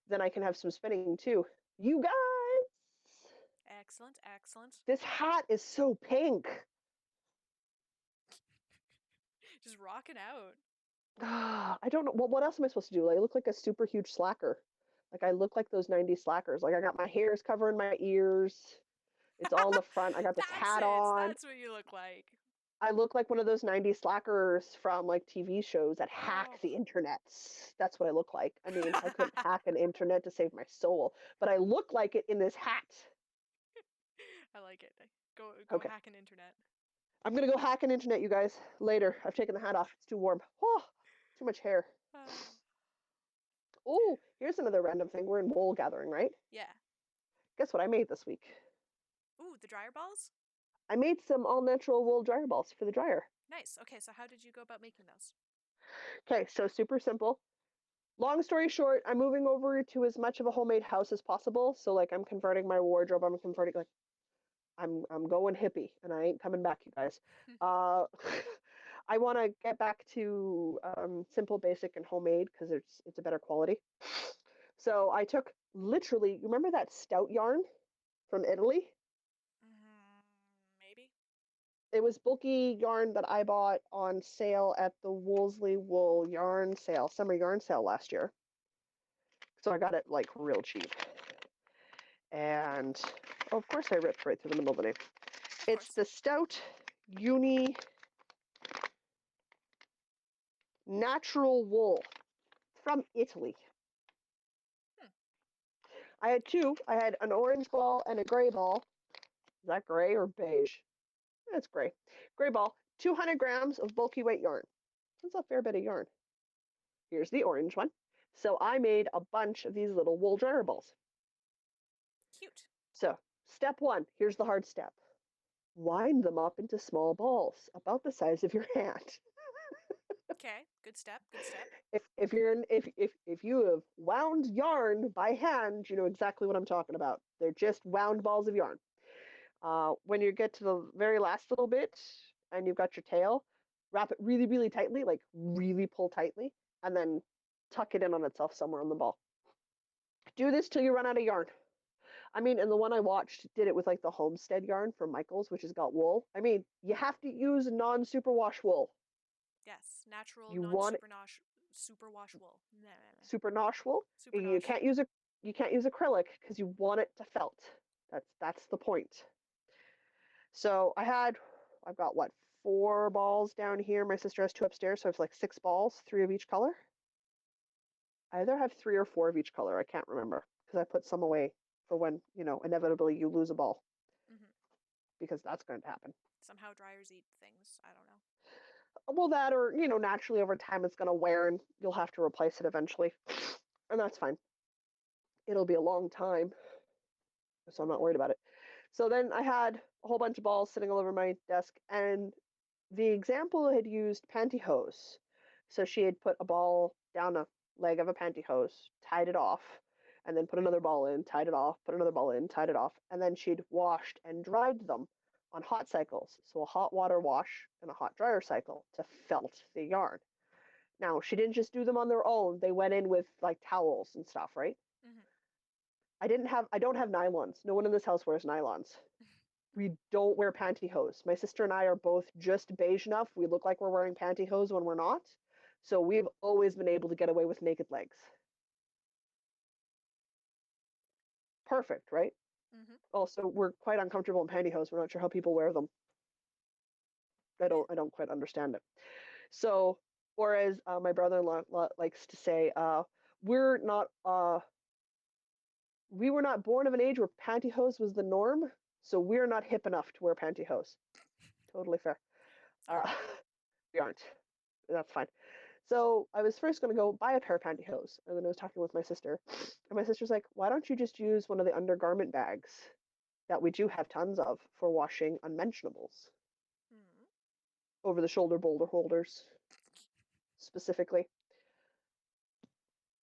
then I can have some spinning too. You guys! Excellent, excellent. This hat is so pink. Just rocking out. I don't know. What else am I supposed to do? Like, I look like a super huge slacker. Like I look like those 90s slackers. Like I got my hairs covering my ears. It's all in the front. I got this hat on. That's what you look like. I look like one of those 90s slackers from like TV shows that hack the internet. That's what I look like. I mean, I couldn't hack an internet to save my soul, but I look like it in this hat. I like it. Go Okay. hack an internet. I'm gonna go hack an internet, you guys, later. I've taken the hat off. It's too warm. Oh, too much hair. Oh, here's another random thing. We're in wool gathering, right? Yeah. Guess what I made this week? Ooh, the dryer balls? I made some all-natural wool dryer balls for the dryer. Nice. Okay, so how did you go about making those? Okay, so super simple. Long story short, I'm moving over to as much of a homemade house as possible. So like I'm converting my wardrobe. I'm converting like I'm going hippie and I ain't coming back, you guys. I want to get back to simple, basic, and homemade because it's a better quality. So I took literally, you remember that stout yarn from Italy? Maybe. It was bulky yarn that I bought on sale at the Wolseley Wool yarn sale, summer yarn sale last year. So I got it like real cheap. And oh, of course I ripped right through the middle of the name. It's the Stout Uni Natural Wool from Italy. I had two. I had an orange ball and a gray ball. Is that gray or beige? That's gray. Gray ball. 200 grams of bulky weight yarn. That's a fair bit of yarn. Here's the orange one. So I made a bunch of these little wool dryer balls. Cute. So step one, here's the hard step. Wind them up into small balls, about the size of your hand. Okay, good step. Good step. If you have wound yarn by hand, you know exactly what I'm talking about. They're just wound balls of yarn. When you get to the very last little bit and you've got your tail, wrap it really, really tightly, like really pull tightly, and then tuck it in on itself somewhere on the ball. Do this till you run out of yarn. I mean, and the one I watched did it with like the Homestead yarn from Michaels, which has got wool. I mean, you have to use non-superwash wool. Yes, natural, non-superwash wool. Superwash wool. Supernosh. You can't use acrylic because you want it to felt. That's the point. So I've got what, 4 balls down here. My sister has 2 upstairs, so I have like 6 balls, 3 of each color. I either have 3 or 4 of each color. I can't remember because I put some away for when, inevitably you lose a ball. Because that's going to happen. Somehow dryers eat things. I don't know. Well, that or, naturally over time it's going to wear and you'll have to replace it eventually. And that's fine. It'll be a long time. So I'm not worried about it. So then I had a whole bunch of balls sitting all over my desk, and the example had used pantyhose. So she had put a ball down a leg of a pantyhose, tied it off, and then put another ball in, tied it off, put another ball in, tied it off, and then she'd washed and dried them on hot cycles. So a hot water wash and a hot dryer cycle to felt the yarn. Now, she didn't just do them on their own. They went in with like towels and stuff, right? I don't have nylons. No one in this house wears nylons. We don't wear pantyhose. My sister and I are both just beige enough. We look like we're wearing pantyhose when we're not. So we've always been able to get away with naked legs. Perfect, right? Also, we're quite uncomfortable in pantyhose. We're not sure how people wear them. I don't quite understand it. So, or as my brother-in-law likes to say, we were not born of an age where pantyhose was the norm, so we're not hip enough to wear pantyhose. Totally fair. We aren't. That's fine. So I was first going to go buy a pair of pantyhose, and then I was talking with my sister, and my sister's like, "Why don't you just use one of the undergarment bags that we do have tons of for washing unmentionables, over-the-shoulder boulder holders, specifically."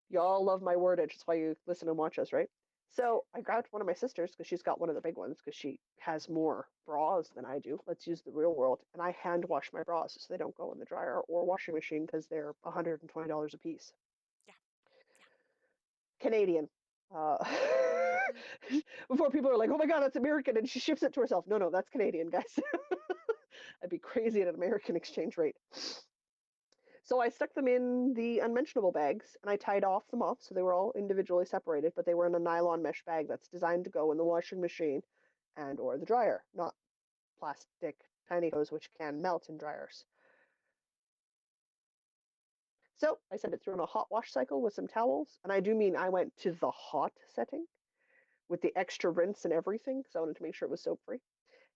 Y'all love my wordage. That's why you listen and watch us, right? So I grabbed one of my sisters because she's got one of the big ones because she has more bras than I do. Let's use the real world. And I hand wash my bras so they don't go in the dryer or washing machine because they're $120 a piece. Yeah. Canadian. Before people are like, oh my God, that's American. And she ships it to herself. No, that's Canadian, guys. I'd be crazy at an American exchange rate. So I stuck them in the unmentionable bags and I tied them off so they were all individually separated, but they were in a nylon mesh bag that's designed to go in the washing machine and or the dryer, not plastic tiny hose, which can melt in dryers. So I sent it through in a hot wash cycle with some towels. And I do mean I went to the hot setting with the extra rinse and everything because I wanted to make sure it was soap free.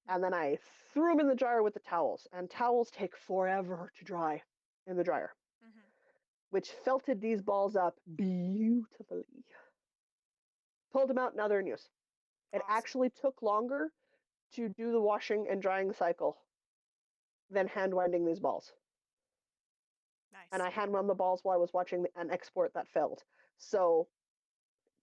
And then I threw them in the dryer with the towels. And towels take forever to dry in the dryer, which felted these balls up beautifully. Pulled them out, now they're in use. It actually took longer to do the washing and drying cycle than hand winding these balls. Nice. And I hand wound the balls while I was watching an export that failed. So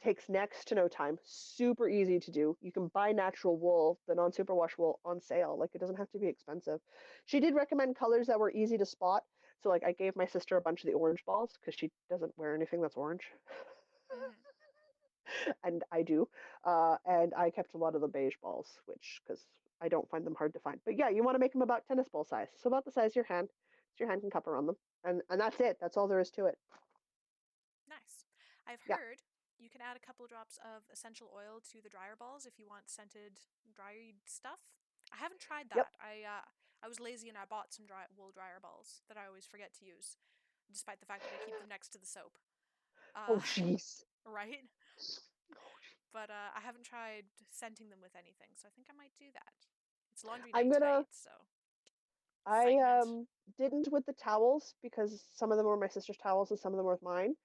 takes next to no time. Super easy to do. You can buy natural wool, the non-superwash wool, on sale. Like, it doesn't have to be expensive. She did recommend colors that were easy to spot. So, like, I gave my sister a bunch of the orange balls because she doesn't wear anything that's orange. And I do. And I kept a lot of the beige balls, which, because I don't find them hard to find. But yeah, you want to make them about tennis ball size. So about the size of your hand. So your hand can cup around them. And that's it. That's all there is to it. Nice. I've heard you can add a couple of drops of essential oil to the dryer balls if you want scented dried stuff. I haven't tried that. I was lazy and I bought some wool dryer balls that I always forget to use, despite the fact that I keep them next to the soap. Oh, jeez. Right? But I haven't tried scenting them with anything, so I think I might do that. It's laundry night tonight, so. I didn't with the towels because some of them were my sister's towels and some of them were mine.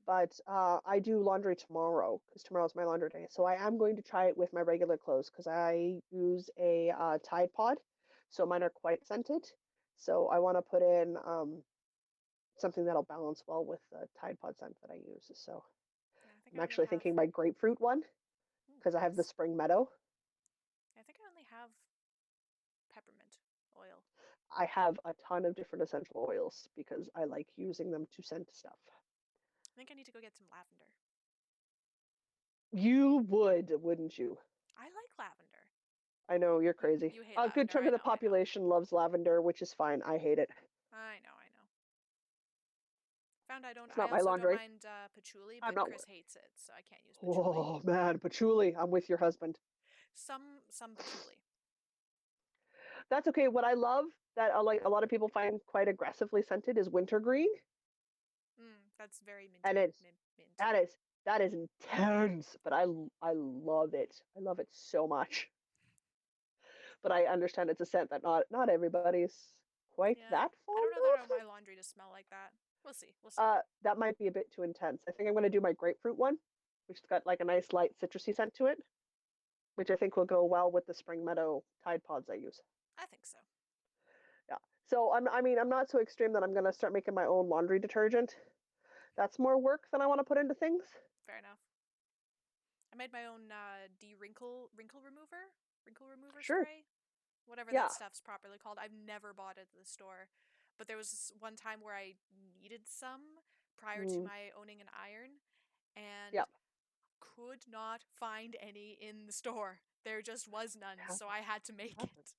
But I do laundry tomorrow because tomorrow's my laundry day. So I am going to try it with my regular clothes because I use a Tide Pod. So mine are quite scented. So I want to put in something that'll balance well with the Tide Pod scent that I use. So I'm actually thinking my grapefruit one because I have the Spring Meadow. I think I only have peppermint oil. I have a ton of different essential oils because I like using them to scent stuff. I think I need to go get some lavender. You would, wouldn't you? I like lavender. I know, you're crazy. You hate a lavender. good chunk of the population loves lavender, which is fine. I hate it. I know. Found I don't. It's not I my also laundry. don't mind patchouli, but Chris hates it, so I can't use patchouli. Oh man, patchouli! I'm with your husband. Some patchouli. That's okay. What I love that like a lot of people find quite aggressively scented is wintergreen. That's very minty. And that is intense, but I love it. I love it so much. But I understand it's a scent that not everybody's quite that fond of. I don't know that I want my laundry to smell like that. We'll see. That might be a bit too intense. I think I'm going to do my grapefruit one, which has got like a nice light citrusy scent to it, which I think will go well with the Spring Meadow Tide Pods I use. I think so. Yeah. So I'm not so extreme that I'm going to start making my own laundry detergent. That's more work than I want to put into things. Fair enough. I made my own wrinkle remover spray, whatever that stuff's properly called. I've never bought it at the store, but there was one time where I needed some prior to my owning an iron, and could not find any in the store. There just was none, so I had to make it,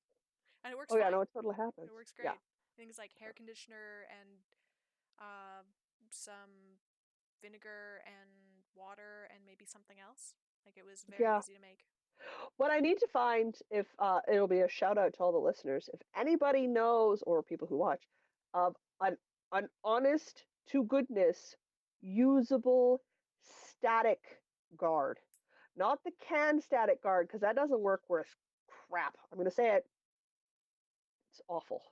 and it works fine. Oh yeah, no, it totally happens. It works great. I think it's like hair conditioner and some vinegar and water and maybe something else. Like, it was very easy to make. What I need to find, if it'll be a shout out to all the listeners, if anybody knows or people who watch, of an honest to goodness usable static guard, not the can static guard because that doesn't work worth crap. I'm gonna say it. It's awful.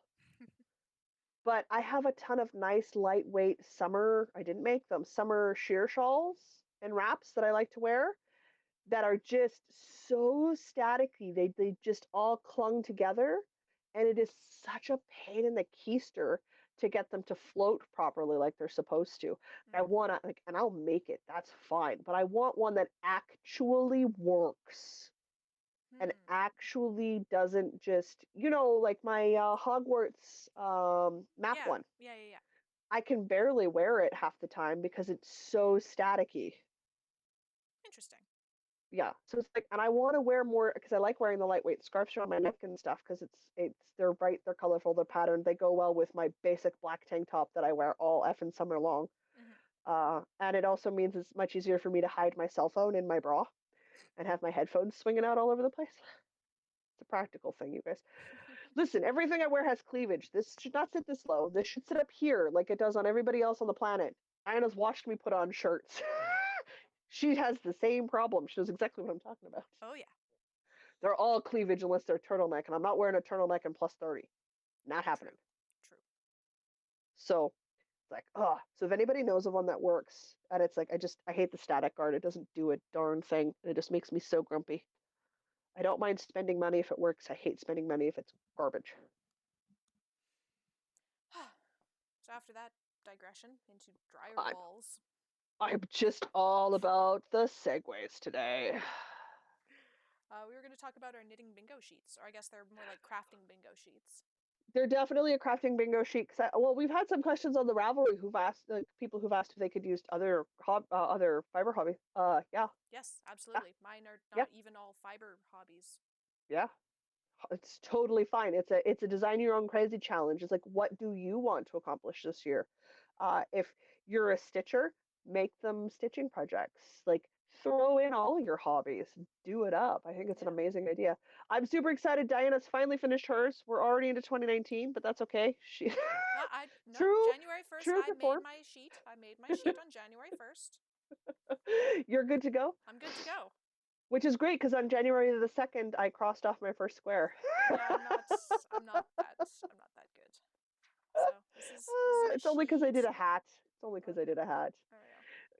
But I have a ton of nice lightweight summer. I didn't make them summer sheer shawls and wraps that I like to wear that are just so staticky. They just all clung together, and it is such a pain in the keister to get them to float properly like they're supposed to. I want to and I'll make it. That's fine, but I want one that actually works and actually doesn't just like my Hogwarts map one. Yeah. I can barely wear it half the time because it's so staticky. Interesting. Yeah, so it's like, and I want to wear more because I like wearing the lightweight scarves around my neck and stuff because they're bright, they're colorful, they're patterned, they go well with my basic black tank top that I wear all effing summer long. And it also means it's much easier for me to hide my cell phone in my bra and have my headphones swinging out all over the place. It's a practical thing, you guys. Listen, everything I wear has cleavage. This should not sit this low. This should sit up here like it does on everybody else on the planet. Diana's watched me put on shirts. She has the same problem. She knows exactly what I'm talking about. Oh, yeah. They're all cleavage unless they're turtleneck, and I'm not wearing a turtleneck in plus 30. Not happening. True. So it's like, oh. So if anybody knows of one that works, and it's like, I hate the static guard. It doesn't do a darn thing. And it just makes me so grumpy. I don't mind spending money if it works. I hate spending money if it's garbage. So after that digression into dryer balls. I'm just all about the segues today. We were going to talk about our knitting bingo sheets, or I guess they're more like crafting bingo sheets. They're definitely a crafting bingo sheet. Well, we've had some questions on the Ravelry who've asked, people who've asked if they could use other fiber hobby. Yeah. Yes, absolutely. Yeah. Mine are not even all fiber hobbies. Yeah. It's totally fine. It's a design your own crazy challenge. It's like, what do you want to accomplish this year? If you're a stitcher, make them stitching projects. Like, throw in all your hobbies. Do it up. I think it's an amazing idea. I'm super excited. Diana's finally finished hers. We're already into 2019, but that's okay. January 1st, I made my sheet. I made my sheet on January 1st. You're good to go? I'm good to go. Which is great, because on January the 2nd, I crossed off my first square. Yeah, I'm not that good. So this is it's only because I did a hat. It's only because I did a hat. There we go.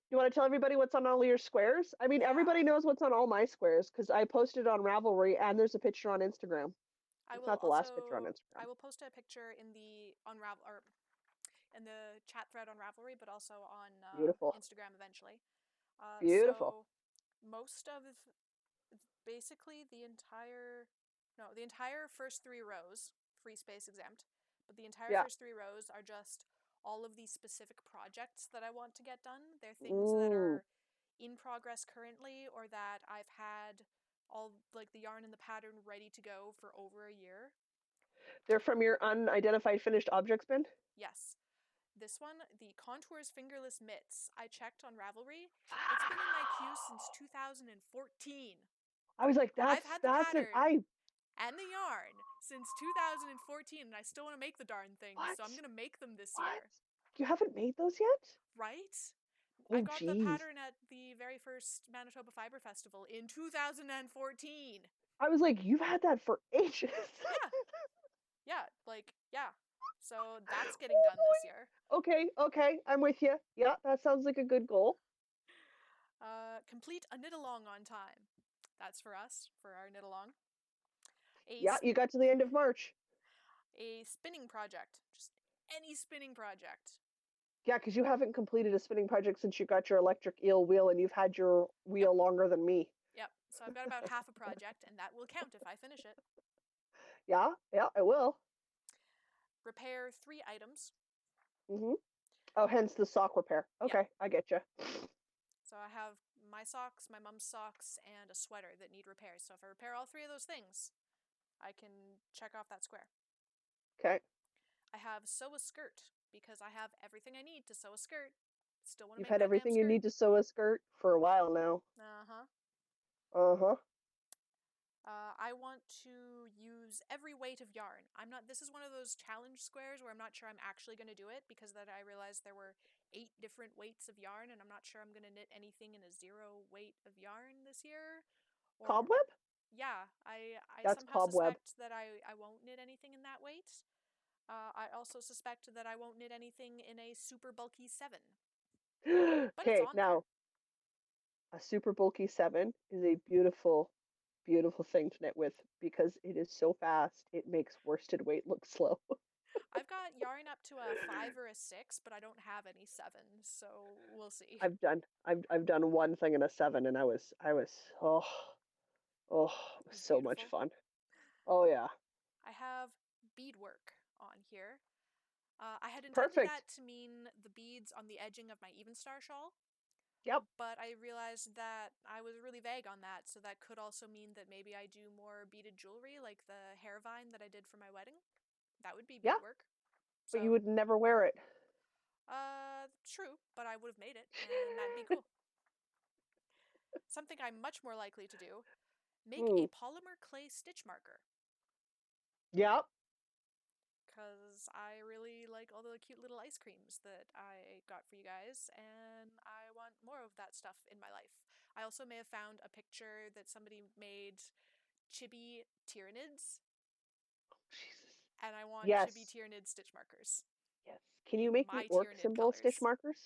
You want to tell everybody what's on all your squares? I mean, everybody knows what's on all my squares because I posted on Ravelry and there's a picture on Instagram. It's not the last picture on Instagram. I will post a picture in the chat thread on Ravelry, but also on Instagram eventually. Beautiful. So most of basically the entire first 3 rows, free space exempt, but the entire first 3 rows are just all of these specific projects that I want to get done. They're things that are in progress currently, or that I've had all like the yarn and the pattern ready to go for over a year. They're from your unidentified finished objects bin? Yes. This one, the Contours Fingerless Mitts, I checked on Ravelry. It's been in my queue since 2014. I was like, I've had the pattern and the yarn since 2014, and I still want to make the darn things, so I'm going to make them this year. You haven't made those yet? Right? Oh, I got the pattern at the very first Manitoba Fiber Festival in 2014. I was like, you've had that for ages. Yeah. So that's getting done this year. Okay, I'm with you. Yeah, that sounds like a good goal. Complete a knit-along on time. That's for us, for our knit-along. You got to the end of March. A spinning project. Just any spinning project. Yeah, because you haven't completed a spinning project since you got your electric eel wheel, and you've had your wheel longer than me. Yep, so I've got about half a project, and that will count if I finish it. Yeah, I will. Repair 3 items. Oh, hence the sock repair. Okay, I get you. So I have my socks, my mom's socks, and a sweater that need repairs. So if I repair all 3 of those things, I can check off that square. Okay. I have sew a skirt, because I have everything I need to sew a skirt. Still want to You've make had everything you need to sew a skirt for a while now. I want to use every weight of yarn. This is one of those challenge squares where I'm not sure I'm actually going to do it, because then I realized there were 8 different weights of yarn, and I'm not sure I'm going to knit anything in a 0 weight of yarn this year. Cobweb? Yeah, I somehow suspect that I won't knit anything in that weight. I also suspect that I won't knit anything in a super bulky 7. Okay, now, a super bulky 7 is a beautiful thing to knit with, because it is so fast, it makes worsted weight look slow. I've got yarn up to a 5 or a 6, but I don't have any 7s, so we'll see. I've done one thing in a 7, and it was so much fun. Oh yeah. I have beadwork on here. I had intended that to mean the beads on the edging of my Evenstar shawl. Yep. But I realized that I was really vague on that, so that could also mean that maybe I do more beaded jewelry, like the hair vine that I did for my wedding. That would be beadwork. But you would never wear it. True, but I would have made it, and that'd be cool. Something I'm much more likely to do. Make a Ooh. polymer clay stitch marker. Yep. Because I really like all the cute little ice creams that I got for you guys, and I want more of that stuff in my life. I also may have found a picture that somebody made chibi Tyranids, Jesus. and I want chibi Yes. Tyranid stitch markers Yes. Can you in make me my orc Tyranid symbol stitch colors. markers?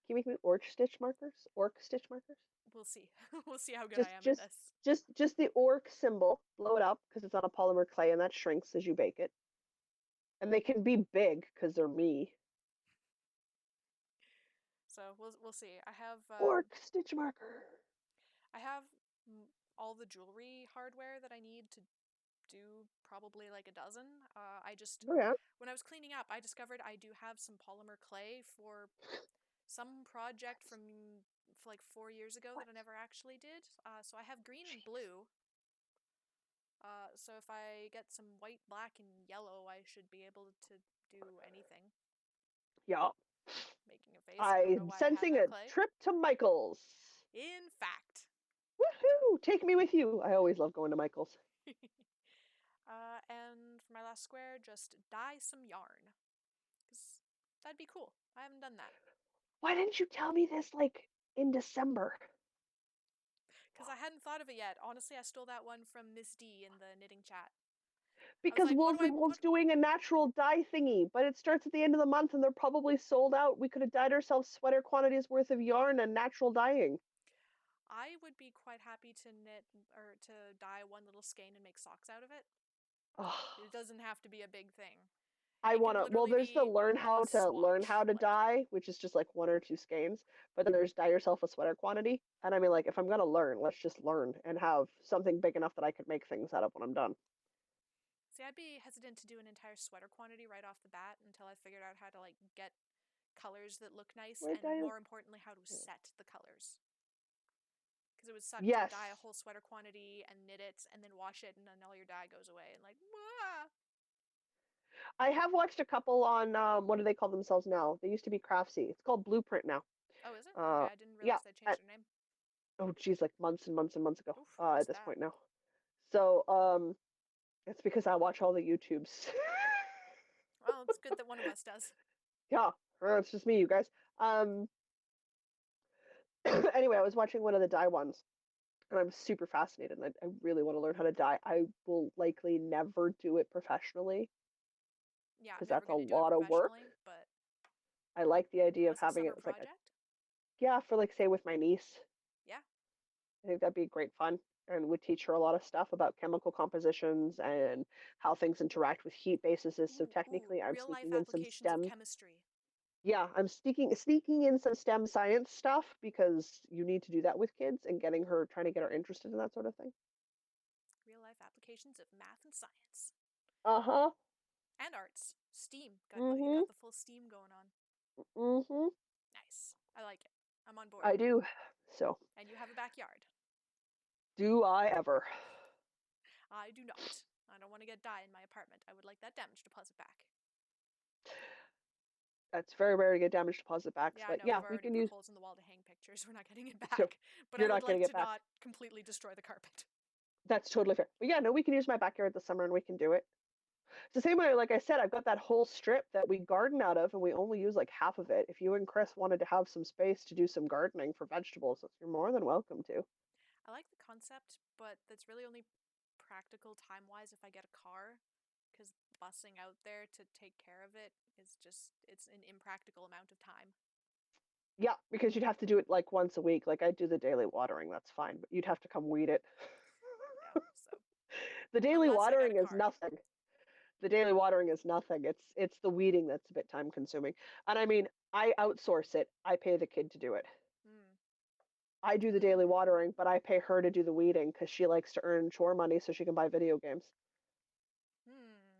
Can you make me orc stitch markers? Orc stitch markers? We'll see. We'll see how good I Just am at just this. just the orc symbol. Blow it up because it's on a polymer clay and that shrinks as you bake it. And they can be big because they're me. So we'll see. Orc stitch marker. I have all the jewelry hardware that I need to do probably like a dozen. Oh yeah. When I was cleaning up, I discovered I do have some polymer clay for some project from like 4 years ago What? that I never actually did. So I have green and Jeez. blue. So if I get some white, black, and yellow, I should be able to do anything. Yeah. Making a face. I don't know I'm why I have sensing that a clay. trip to Michael's. In fact. Woohoo! Take me with you. I always love going to Michael's. And for my last square, just dye some yarn. Because that'd be cool. I haven't done that. Why didn't you tell me this like in December? Because I hadn't thought of it yet. Honestly, I stole that one from Miss D in the knitting chat. I was Because like, what Wolves do I and Wolves put? doing a natural dye thingy, but it starts at the end of the month and they're probably sold out. We could have dyed ourselves sweater quantities worth of yarn and natural dyeing. I would be quite happy to knit or to dye one little skein and make socks out of it. Oh, It doesn't have to be a big thing. I It can wanna. Well, literally there's the be learn a how swatch. to Like, dye, which is just like 1 or 2 skeins. But then there's dye yourself a sweater quantity. And I mean, like, if I'm gonna learn, let's just learn and have something big enough that I could make things out of when I'm done. see, I'd be hesitant to do an entire sweater quantity right off the bat until I figured out how to like get colors that look nice Wait, and dye. more importantly how to set the colors. Because it would suck to Yes. dye a whole sweater quantity and knit it and then wash it and then all your dye goes away and like, wah! I have watched a couple on what do they call themselves now? They used to be Craftsy. It's called Blueprint now. Oh, is it? Okay, Uh, I didn't yeah. realize they changed their name. Oh, geez, like months and months and months ago. Oof, At missed this that. point now. So, it's because I watch all the YouTubes. Well, it's good that one of us does. Yeah, it's just me, you guys. Um, anyway, I was watching one of the dye ones, and I'm super fascinated, and I really want to learn how to dye. I will likely never do it professionally Yeah, I'm because never that's a going to do it lot of work. professionally, but I like the idea of as a having it summer as like a, project, yeah, for like say with my niece. yeah. I think that'd be great fun and would teach her a lot of stuff about chemical compositions and how things interact with heat bases. So Ooh, technically, I'm real life sneaking in some applications of STEM. chemistry. Yeah, I'm sneaking in some STEM science stuff because you need to do that with kids and getting her trying to get her interested in that sort of thing. Real life applications of math and science. Uh-huh. And arts. STEAM. You Mm-hmm. got the full STEAM going on. Mm-hmm. Nice. I like it. I'm on board. I do. So, And you have a backyard. do I ever? I do not. I don't want to get dye in my apartment. I would like that damage deposit back. That's very rare to get damage deposit backs, Yeah, I but know. yeah, We've we already can put use. holes in the wall to hang pictures. We're not getting it So back. But I you're would not like getting it to back. not completely destroy the carpet. That's totally fair. But yeah, no, we can use my backyard this summer and we can do it. It's the same way, like I said, I've got that whole strip that we garden out of, and we only use like half of it. If you and Chris wanted to have some space to do some gardening for vegetables, you're more than welcome to. I like the concept, but that's really only practical time wise if I get a car. Because bussing out there to take care of it is just, it's an impractical amount of time. Yeah, because you'd have to do it like once a week. Like I do the daily watering, that's fine, but you'd have to come weed it. Yeah, so. The daily Unless I got a watering is car. nothing. The daily watering is nothing. It's the weeding that's a bit time consuming. And I mean, I outsource it. I pay the kid to do it. Hmm. I do the daily watering, but I pay her to do the weeding because she likes to earn chore money so she can buy video games.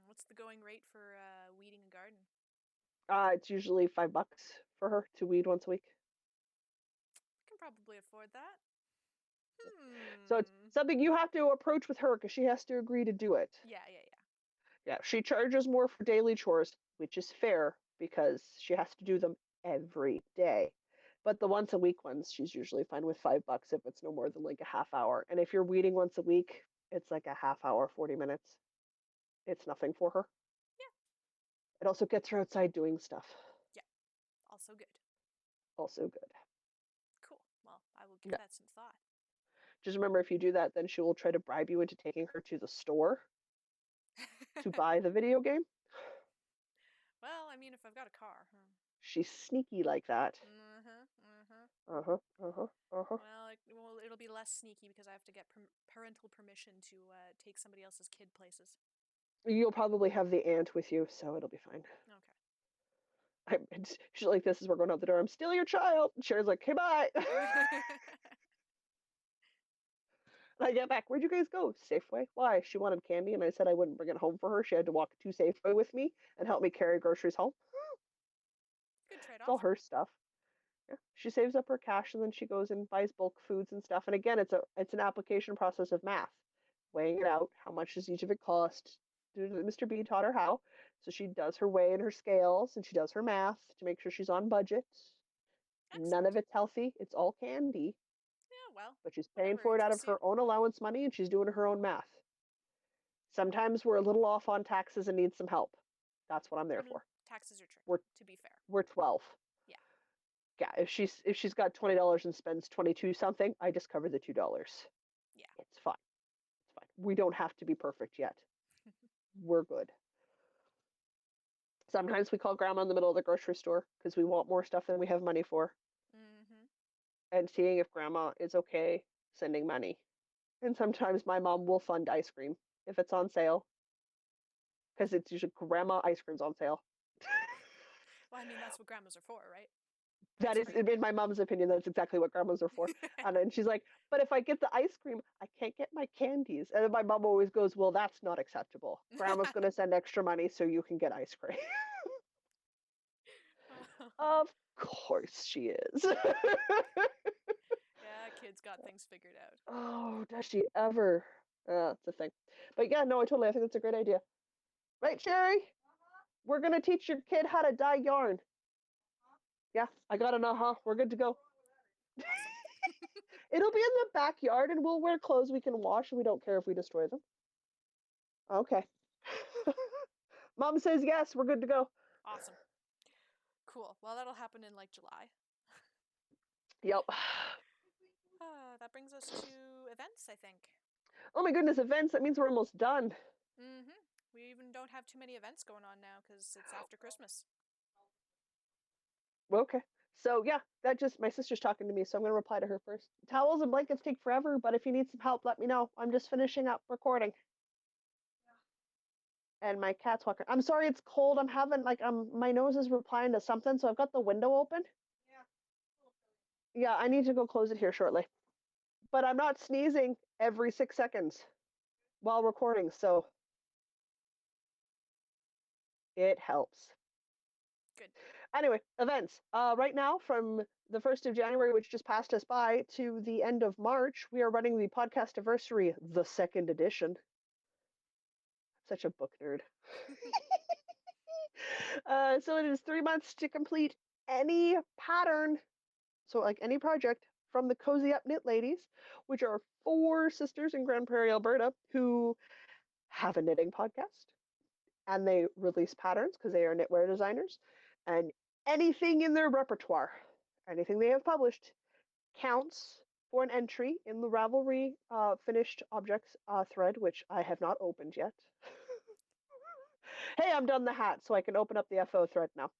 What's the going rate for weeding a garden? It's usually $5 for her to weed once a week. I can probably afford that. So it's something you have to approach with her because she has to agree to do it. Yeah. Yeah, she charges more for daily chores, which is fair because she has to do them every day. But the once a week ones, she's usually fine with $5 if it's no more than like a half hour. And if you're weeding once a week, it's like a half hour, 40 minutes. It's nothing for her. Yeah. It also gets her outside doing stuff. Yeah. Also good. Also good. Cool. Well, I will give that some thought. Just remember, if you do that, then she will try to bribe you into taking her to the store to buy the video game. Well, I mean, if I've got a car. She's sneaky like that. Well, it'll be less sneaky because I have to get parental permission to take somebody else's kid places. You'll probably have the aunt with you, so it'll be fine. Okay. She's like, this is we're going out the door. I'm stealing your child. Cher's like, hey, bye. And I get back. Where'd you guys go? Safeway. Why? She wanted candy, and I said I wouldn't bring it home for her. She had to walk to Safeway with me and help me carry groceries home. Good trade-off. It's all her stuff. Yeah. She saves up her cash and then she goes and buys bulk foods and stuff. And again, it's an application process of math, weighing it out. How much does each of it cost? Mr. B taught her how. So she does her weigh and her scales, and she does her math to make sure she's on budget. Excellent. None of it's healthy. It's all candy. Yeah, well. But she's paying for it out of her own allowance money, and she's doing her own math. Sometimes we're a little off on taxes and need some help. That's what I'm there for. Taxes are tricky, to be fair. We're 12. Yeah. Yeah, if she's got $20 and spends 22 something, I just cover the $2. Yeah. It's fine. It's fine. We don't have to be perfect yet. We're good. Sometimes we call grandma in the middle of the grocery store because we want more stuff than we have money for. And seeing if grandma is okay sending money. And sometimes my mom will fund ice cream if it's on sale. Because it's usually grandma ice cream's on sale. Well, I mean, that's what grandmas are for, right? That is, in my mom's opinion, that's exactly what grandmas are for. And then she's like, but if I get the ice cream, I can't get my candies. And then my mom always goes, well, that's not acceptable. Grandma's going to send extra money so you can get ice cream. Of course she is. Yeah, kid's got things figured out. Oh, does she ever? It's a thing. But yeah, no, I think that's a great idea. Right, Sherry? We're going to teach your kid how to dye yarn. Yeah, I got an We're good to go. It'll be in the backyard, and we'll wear clothes we can wash, and we don't care if we destroy them. Okay. Mom says yes, we're good to go. Awesome. Cool. Well, that'll happen in like July. Yep. That brings us to events, I think. Oh my goodness, events. That means we're almost done. We even don't have too many events going on now because it's after Christmas. Okay. So yeah, my sister's talking to me, so I'm going to reply to her first. Towels and blankets take forever, but if you need some help, let me know. I'm just finishing up recording. Yeah. And my cat's walking. I'm sorry, it's cold. I'm having my nose is replying to something, so I've got the window open. Yeah, I need to go close it here shortly. But I'm not sneezing every 6 seconds while recording, so it helps. Good. Anyway, events. Right now, from the 1st of January, which just passed us by, to the end of March, we are running the podcast anniversary, the 2nd edition. Such a book nerd. So it is 3 months to complete any pattern, so like any project, from the Cozy Up Knit Ladies, which are 4 sisters in Grand Prairie, Alberta, who have a knitting podcast, and they release patterns because they are knitwear designers, and anything in their repertoire, anything they have published, counts for an entry in the Ravelry finished objects thread, which I have not opened yet. Hey, I'm done the hat, so I can open up the FO thread now.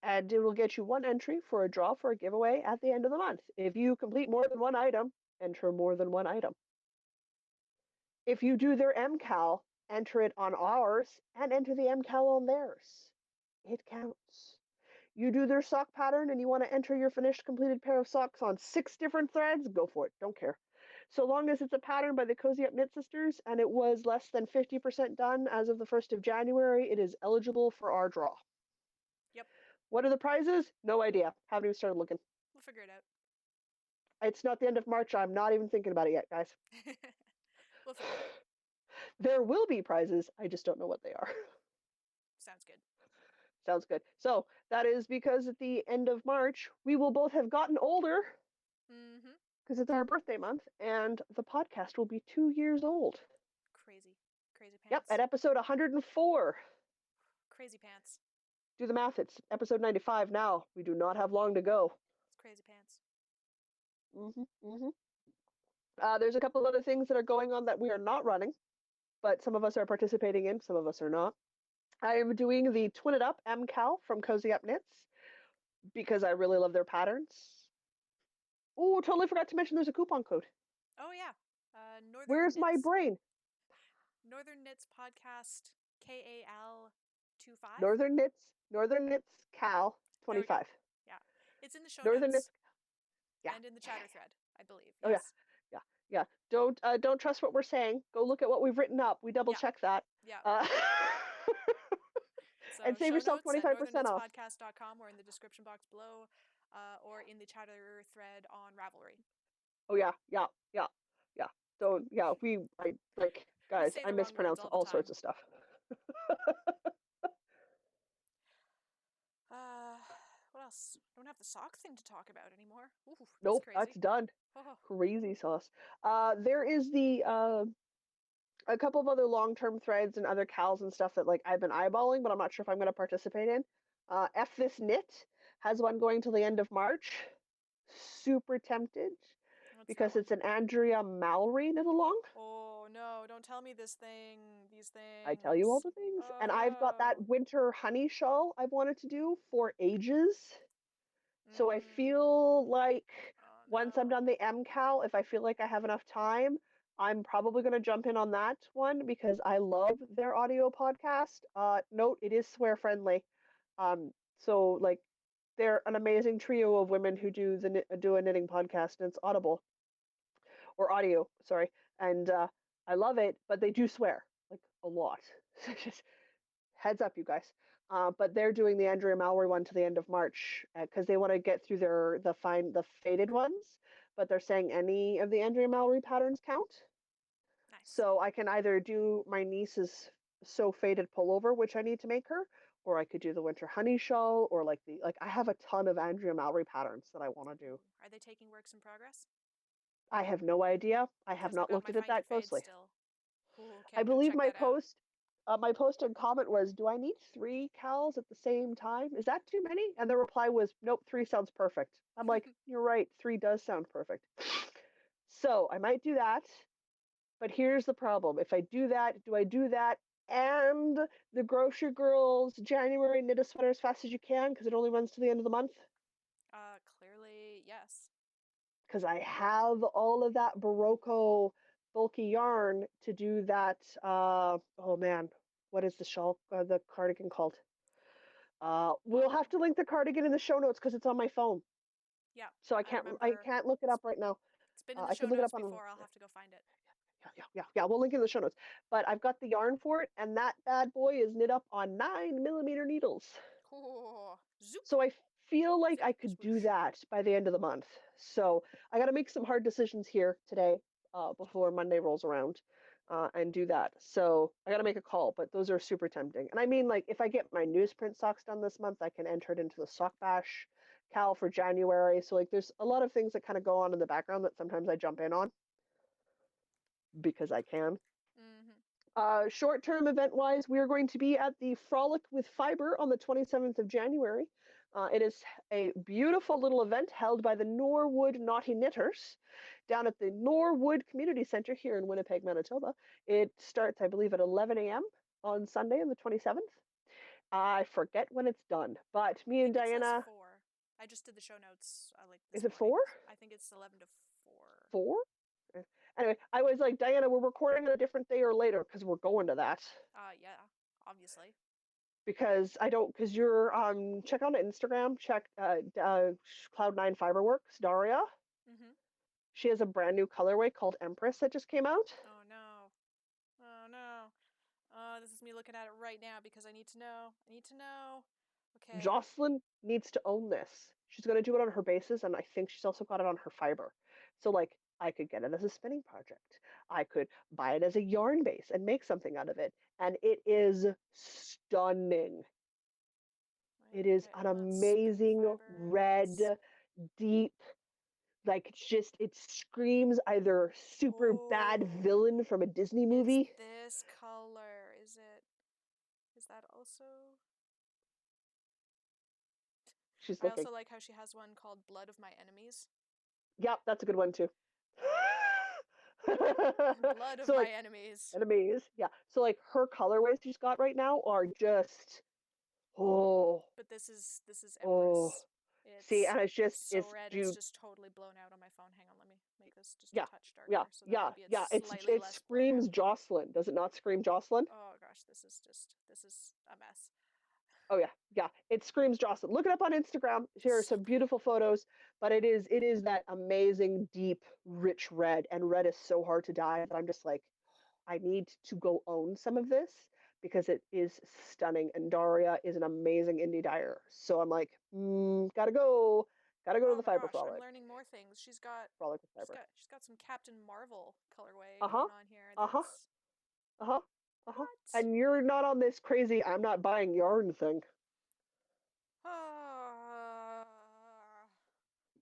And it will get you 1 entry for a draw for a giveaway at the end of the month. If you complete more than 1 item, enter more than 1 item. If you do their MCAL, enter it on ours and enter the MCAL on theirs. It counts. You do their sock pattern and you want to enter your finished completed pair of socks on 6 different threads, go for it. Don't care. So long as it's a pattern by the Cozy Up Knit Sisters and it was less than 50% done as of the 1st of January, it is eligible for our draw. Yep. What are the prizes? No idea. Haven't even started looking. We'll figure it out. It's not the end of March. I'm not even thinking about it yet, guys. We'll figure it out. There will be prizes. I just don't know what they are. Sounds good. Sounds good. So that is because at the end of March, we will both have gotten older Mm-hmm. because it's our birthday month, and the podcast will be 2 years old. Crazy. Crazy Yep, pants. at episode 104. Crazy pants. Do the math. It's episode 95 now. We do not have long to go. It's crazy pants. There's a couple of other things that are going on that we are not running, but some of us are participating in, some of us are not. I am doing the Twin It Up MCal from Cozy Up Knits because I really love their patterns. Oh, totally forgot to mention there's a coupon code. Oh yeah. Northern Where's Knits, my brain? Northern Knits Podcast KAL25. Northern Knits Cal 25. Yeah. It's in the show Northern notes. Knits. Yeah. And in the chatter thread, I believe. Oh Yes. yeah. Don't trust what we're saying. Go look at what we've written up. We double check that. Yeah. So and save yourself 25% off. northernknitspodcast.com or in the description box below, or in the chatter thread on Ravelry. Oh yeah. Don't guys, I mispronounce all sorts of stuff. What else? I don't have the sock thing to talk about anymore. Ooh, Nope, that's that's done. Oh. Crazy sauce. There is a couple of other long-term threads and other cals and stuff that like I've been eyeballing, but I'm not sure if I'm going to participate in. F This Knit has one going till the end of March. Super tempted because it's an Andrea Mallory knit along. Oh no, don't tell me these things. I tell you all the things. Oh, and I've got that winter honey shawl I've wanted to do for ages. So I feel like once I'm done the MCal, if I feel like I have enough time, I'm probably going to jump in on that one because I love their audio podcast. Note, it is swear friendly. So like they're an amazing trio of women who do a knitting podcast, and it's audible or audio, sorry. And I love it, but they do swear like a lot. Just heads up, you guys. But they're doing the Andrea Mallory one to the end of March because they want to get through the faded ones. But they're saying any of the Andrea Mallory patterns count. Nice. So I can either do my niece's so faded pullover, which I need to make her, or I could do the winter honey shawl, or like I have a ton of Andrea Mallory patterns that I want to do. Are they taking works in progress? I have no idea. I have not looked at it that closely. I believe my post and comment was, do I need 3 cals at the same time? Is that too many? And the reply was, nope, 3 sounds perfect. I'm like, you're right, 3 does sound perfect. So I might do that. But here's the problem. If I do that, do I do that and the Grocery Girls January knit a sweater as fast as you can because it only runs to the end of the month? Clearly, yes. Because I have all of that Barocco bulky yarn to do that. Oh man, what is the shawl, the cardigan called? We'll have to link the cardigan in the show notes because it's on my phone. Yeah. So I can't look it up right now. It's been in the show notes before. I'll have to go find it. Yeah. We'll link it in the show notes. But I've got the yarn for it, and that bad boy is knit up on 9mm needles. Cool. So I feel like I could do that by the end of the month. So I got to make some hard decisions here today before Monday rolls around and do that. So I got to make a call, but those are super tempting. And I mean, like, if I get my newsprint socks done this month, I can enter it into the Sock Bash cal for January. So like, there's a lot of things that kind of go on in the background that sometimes I jump in on because I can. Short-term event-wise, we are going to be at the Frolic with Fiber on the 27th of January. It is a beautiful little event held by the Norwood Naughty Knitters down at the Norwood Community Center here in Winnipeg, Manitoba. It starts, I believe, at 11 a.m. on Sunday on the 27th. I forget when it's done, but me and Diana... It says 4. I just did the show notes. Is it 4? I think it's 11 to 4. 4? Anyway, I was like, Diana, we're recording on a different day or later because we're going to that. Yeah, obviously. Because you're check out Instagram, check Cloud9 Fiberworks, Daria. She has a brand new colorway called Empress that just came out. Oh no. This is me looking at it right now because I need to know. Okay. Jocelyn needs to own this. She's going to do it on her bases, and I think she's also got it on her fiber. So like, I could get it as a spinning project. I could buy it as a yarn base and make something out of it. And it is stunning. It is Okay, an let's spin amazing fibers. red, deep, like it screams either super bad Oh, villain from a Disney it's movie. this color. Is that also? She's I looking. also like how she has one called Blood of My Enemies. Yep, that's a good one too. Uh, Blood of So My like Enemies. enemies, yeah. So like her colorways she's got right now are just oh But this is oh. Empress. See, It's and so it's red, it's you just totally blown out on my phone. Hang on, let me make this just a yeah touch yeah darker so that yeah maybe it's yeah. slightly It less blown screams out. Jocelyn. Does it not scream Jocelyn? Oh gosh, this is a mess. Oh yeah, yeah. It screams Jocelyn. Look it up on Instagram. Here are So some pretty. beautiful photos. But it is that amazing, deep, rich red. And red is so hard to dye that I'm just like, I need to go own some of this because it is stunning. And Daria is an amazing indie dyer. So I'm like, gotta go to Oh the my Fiber gosh, I'm Frolic. learning more things. She's got Frolic with she's Fiber. got she's got some Captain Marvel colorway Uh-huh. going on here. Uh-huh. That's Uh-huh. Uh-huh. what? And you're not on this crazy I'm not buying yarn thing. Ah,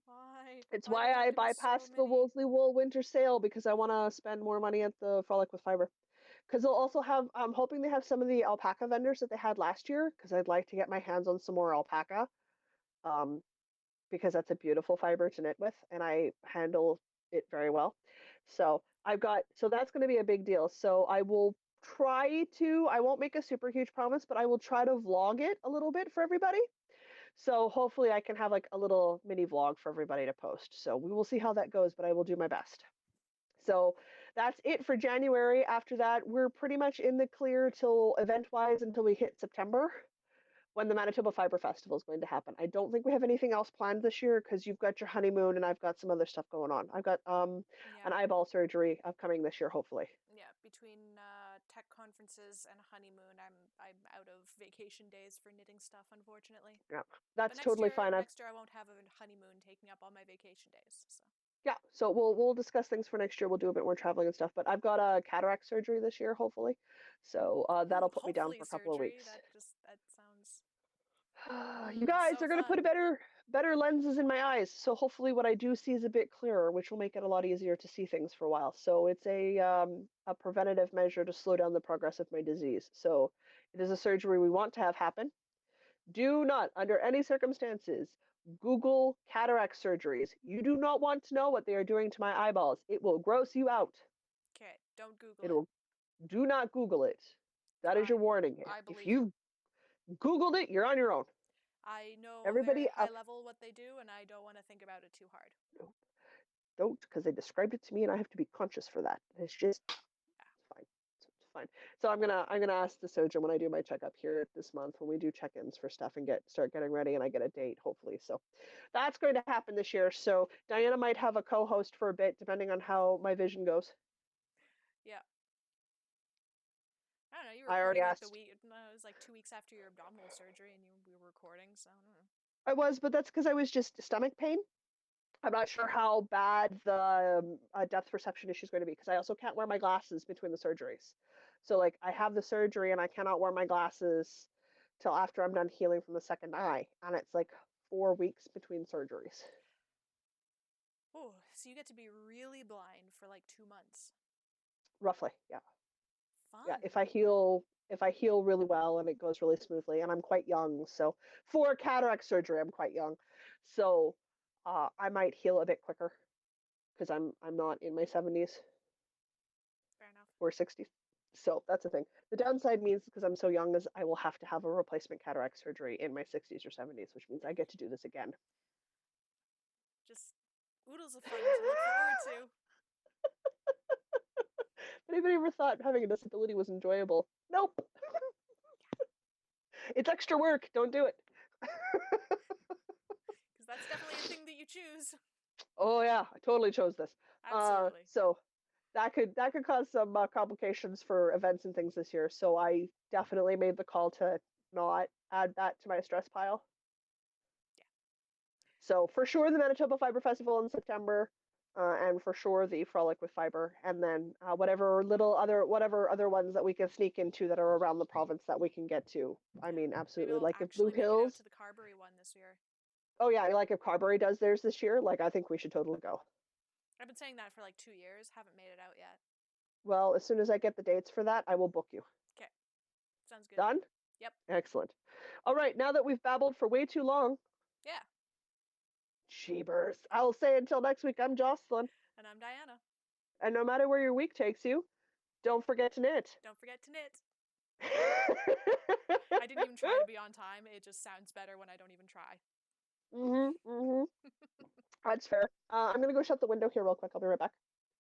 why? It's Why do why there I have to be so bypassed the many? Wolseley Wool winter sale because I want to spend more money at the Frolic with Fiber. Because they'll also have, I'm hoping they have some of the alpaca vendors that they had last year because I'd like to get my hands on some more alpaca. Um, because that's a beautiful fiber to knit with and I handle it very well. So so that's going to be a big deal. So I won't make a super huge promise, but I will try to vlog it a little bit for everybody. So hopefully I can have like a little mini vlog for everybody to post. So we will see how that goes, but I will do my best. So that's it for January. After that, we're pretty much in the clear till event-wise until we hit September when the Manitoba Fiber Festival is going to happen. I don't think we have anything else planned this year because you've got your honeymoon and I've got some other stuff going on. I've got Yeah, an eyeball surgery upcoming this year, hopefully. yeah. Between tech conferences and honeymoon, I'm out of vacation days for knitting stuff, unfortunately. Yeah, But that's next totally year, fine. next year I won't have a honeymoon taking up all my vacation days. So. Yeah, so we'll discuss things for next year. We'll do a bit more traveling and stuff. But I've got a cataract surgery this year, hopefully. So Ooh, that'll put me down hopefully for a couple of surgery. weeks. That sounds You guys so are going to put fun. better lenses in my eyes. So hopefully what I do see is a bit clearer, which will make it a lot easier to see things for a while. So it's a preventative measure to slow down the progress of my disease. So it is a surgery we want to have happen. Do not, under any circumstances, Google cataract surgeries. You do not want to know what they are doing to my eyeballs. It will gross you out. Okay, don't Google It it. will. Do not Google it. That is I your warning. I If believe you. you Googled it, you're on your own. I know very Everybody high up. level what they do, and I don't want to think about it too hard. No, don't, because they described it to me, and I have to be conscious for that. It's just it's fine. It's fine. So I'm gonna ask the surgeon when I do my checkup here this month when we do check-ins for stuff and start getting ready, and I get a date hopefully. So that's going to happen this year. So Diana might have a co-host for a bit, depending on how my vision goes. Yeah. I don't know. You were I already recording like the asked. week. No, it was like 2 weeks after your abdominal surgery, and we were recording. So I don't know. I was, but that's because I was just stomach pain. I'm not sure how bad the depth perception issue is going to be because I also can't wear my glasses between the surgeries. So like I have the surgery and I cannot wear my glasses till after I'm done healing from the second eye, and it's like 4 weeks between surgeries. Oh, so you get to be really blind for like 2 months. Roughly, yeah. Yeah, Fun. if I heal really well and it goes really smoothly, and I'm quite young, so for cataract surgery, I'm quite young. So I might heal a bit quicker because I'm not in my 70s Fair enough. or 60s. So that's the thing. The downside means because I'm so young is I will have to have a replacement cataract surgery in my 60s or 70s, which means I get to do this again. Just oodles of fun to look forward to. Anybody ever thought having a disability was enjoyable? Nope. It's extra work. Don't do it. Because that's definitely a thing that you choose. Oh yeah, I totally chose this. Absolutely. So that could cause some complications for events and things this year. So I definitely made the call to not add that to my stress pile. Yeah. So for sure, the Manitoba Fiber Festival in September. and for sure the Frolic with Fiber, and then whatever other ones that we can sneak into that are around the province that we can get to. I mean, absolutely. Maybe I'll Like if Blue actually make it out Hills. to the Carberry one this year. Oh yeah, like if Carberry does theirs this year, like I think we should totally go. I've been saying that for like 2 years, haven't made it out yet. Well, as soon as I get the dates for that, I will book you. Okay. Sounds good. Done? Yep. Excellent. All right, now that we've babbled for way too long. Yeah. Jeebers. I'll say until next week, I'm Jocelyn. And I'm Diana. And no matter where your week takes you, don't forget to knit. Don't forget to knit. I didn't even try to be on time. It just sounds better when I don't even try. That's fair. I'm going to go shut the window here real quick. I'll be right back.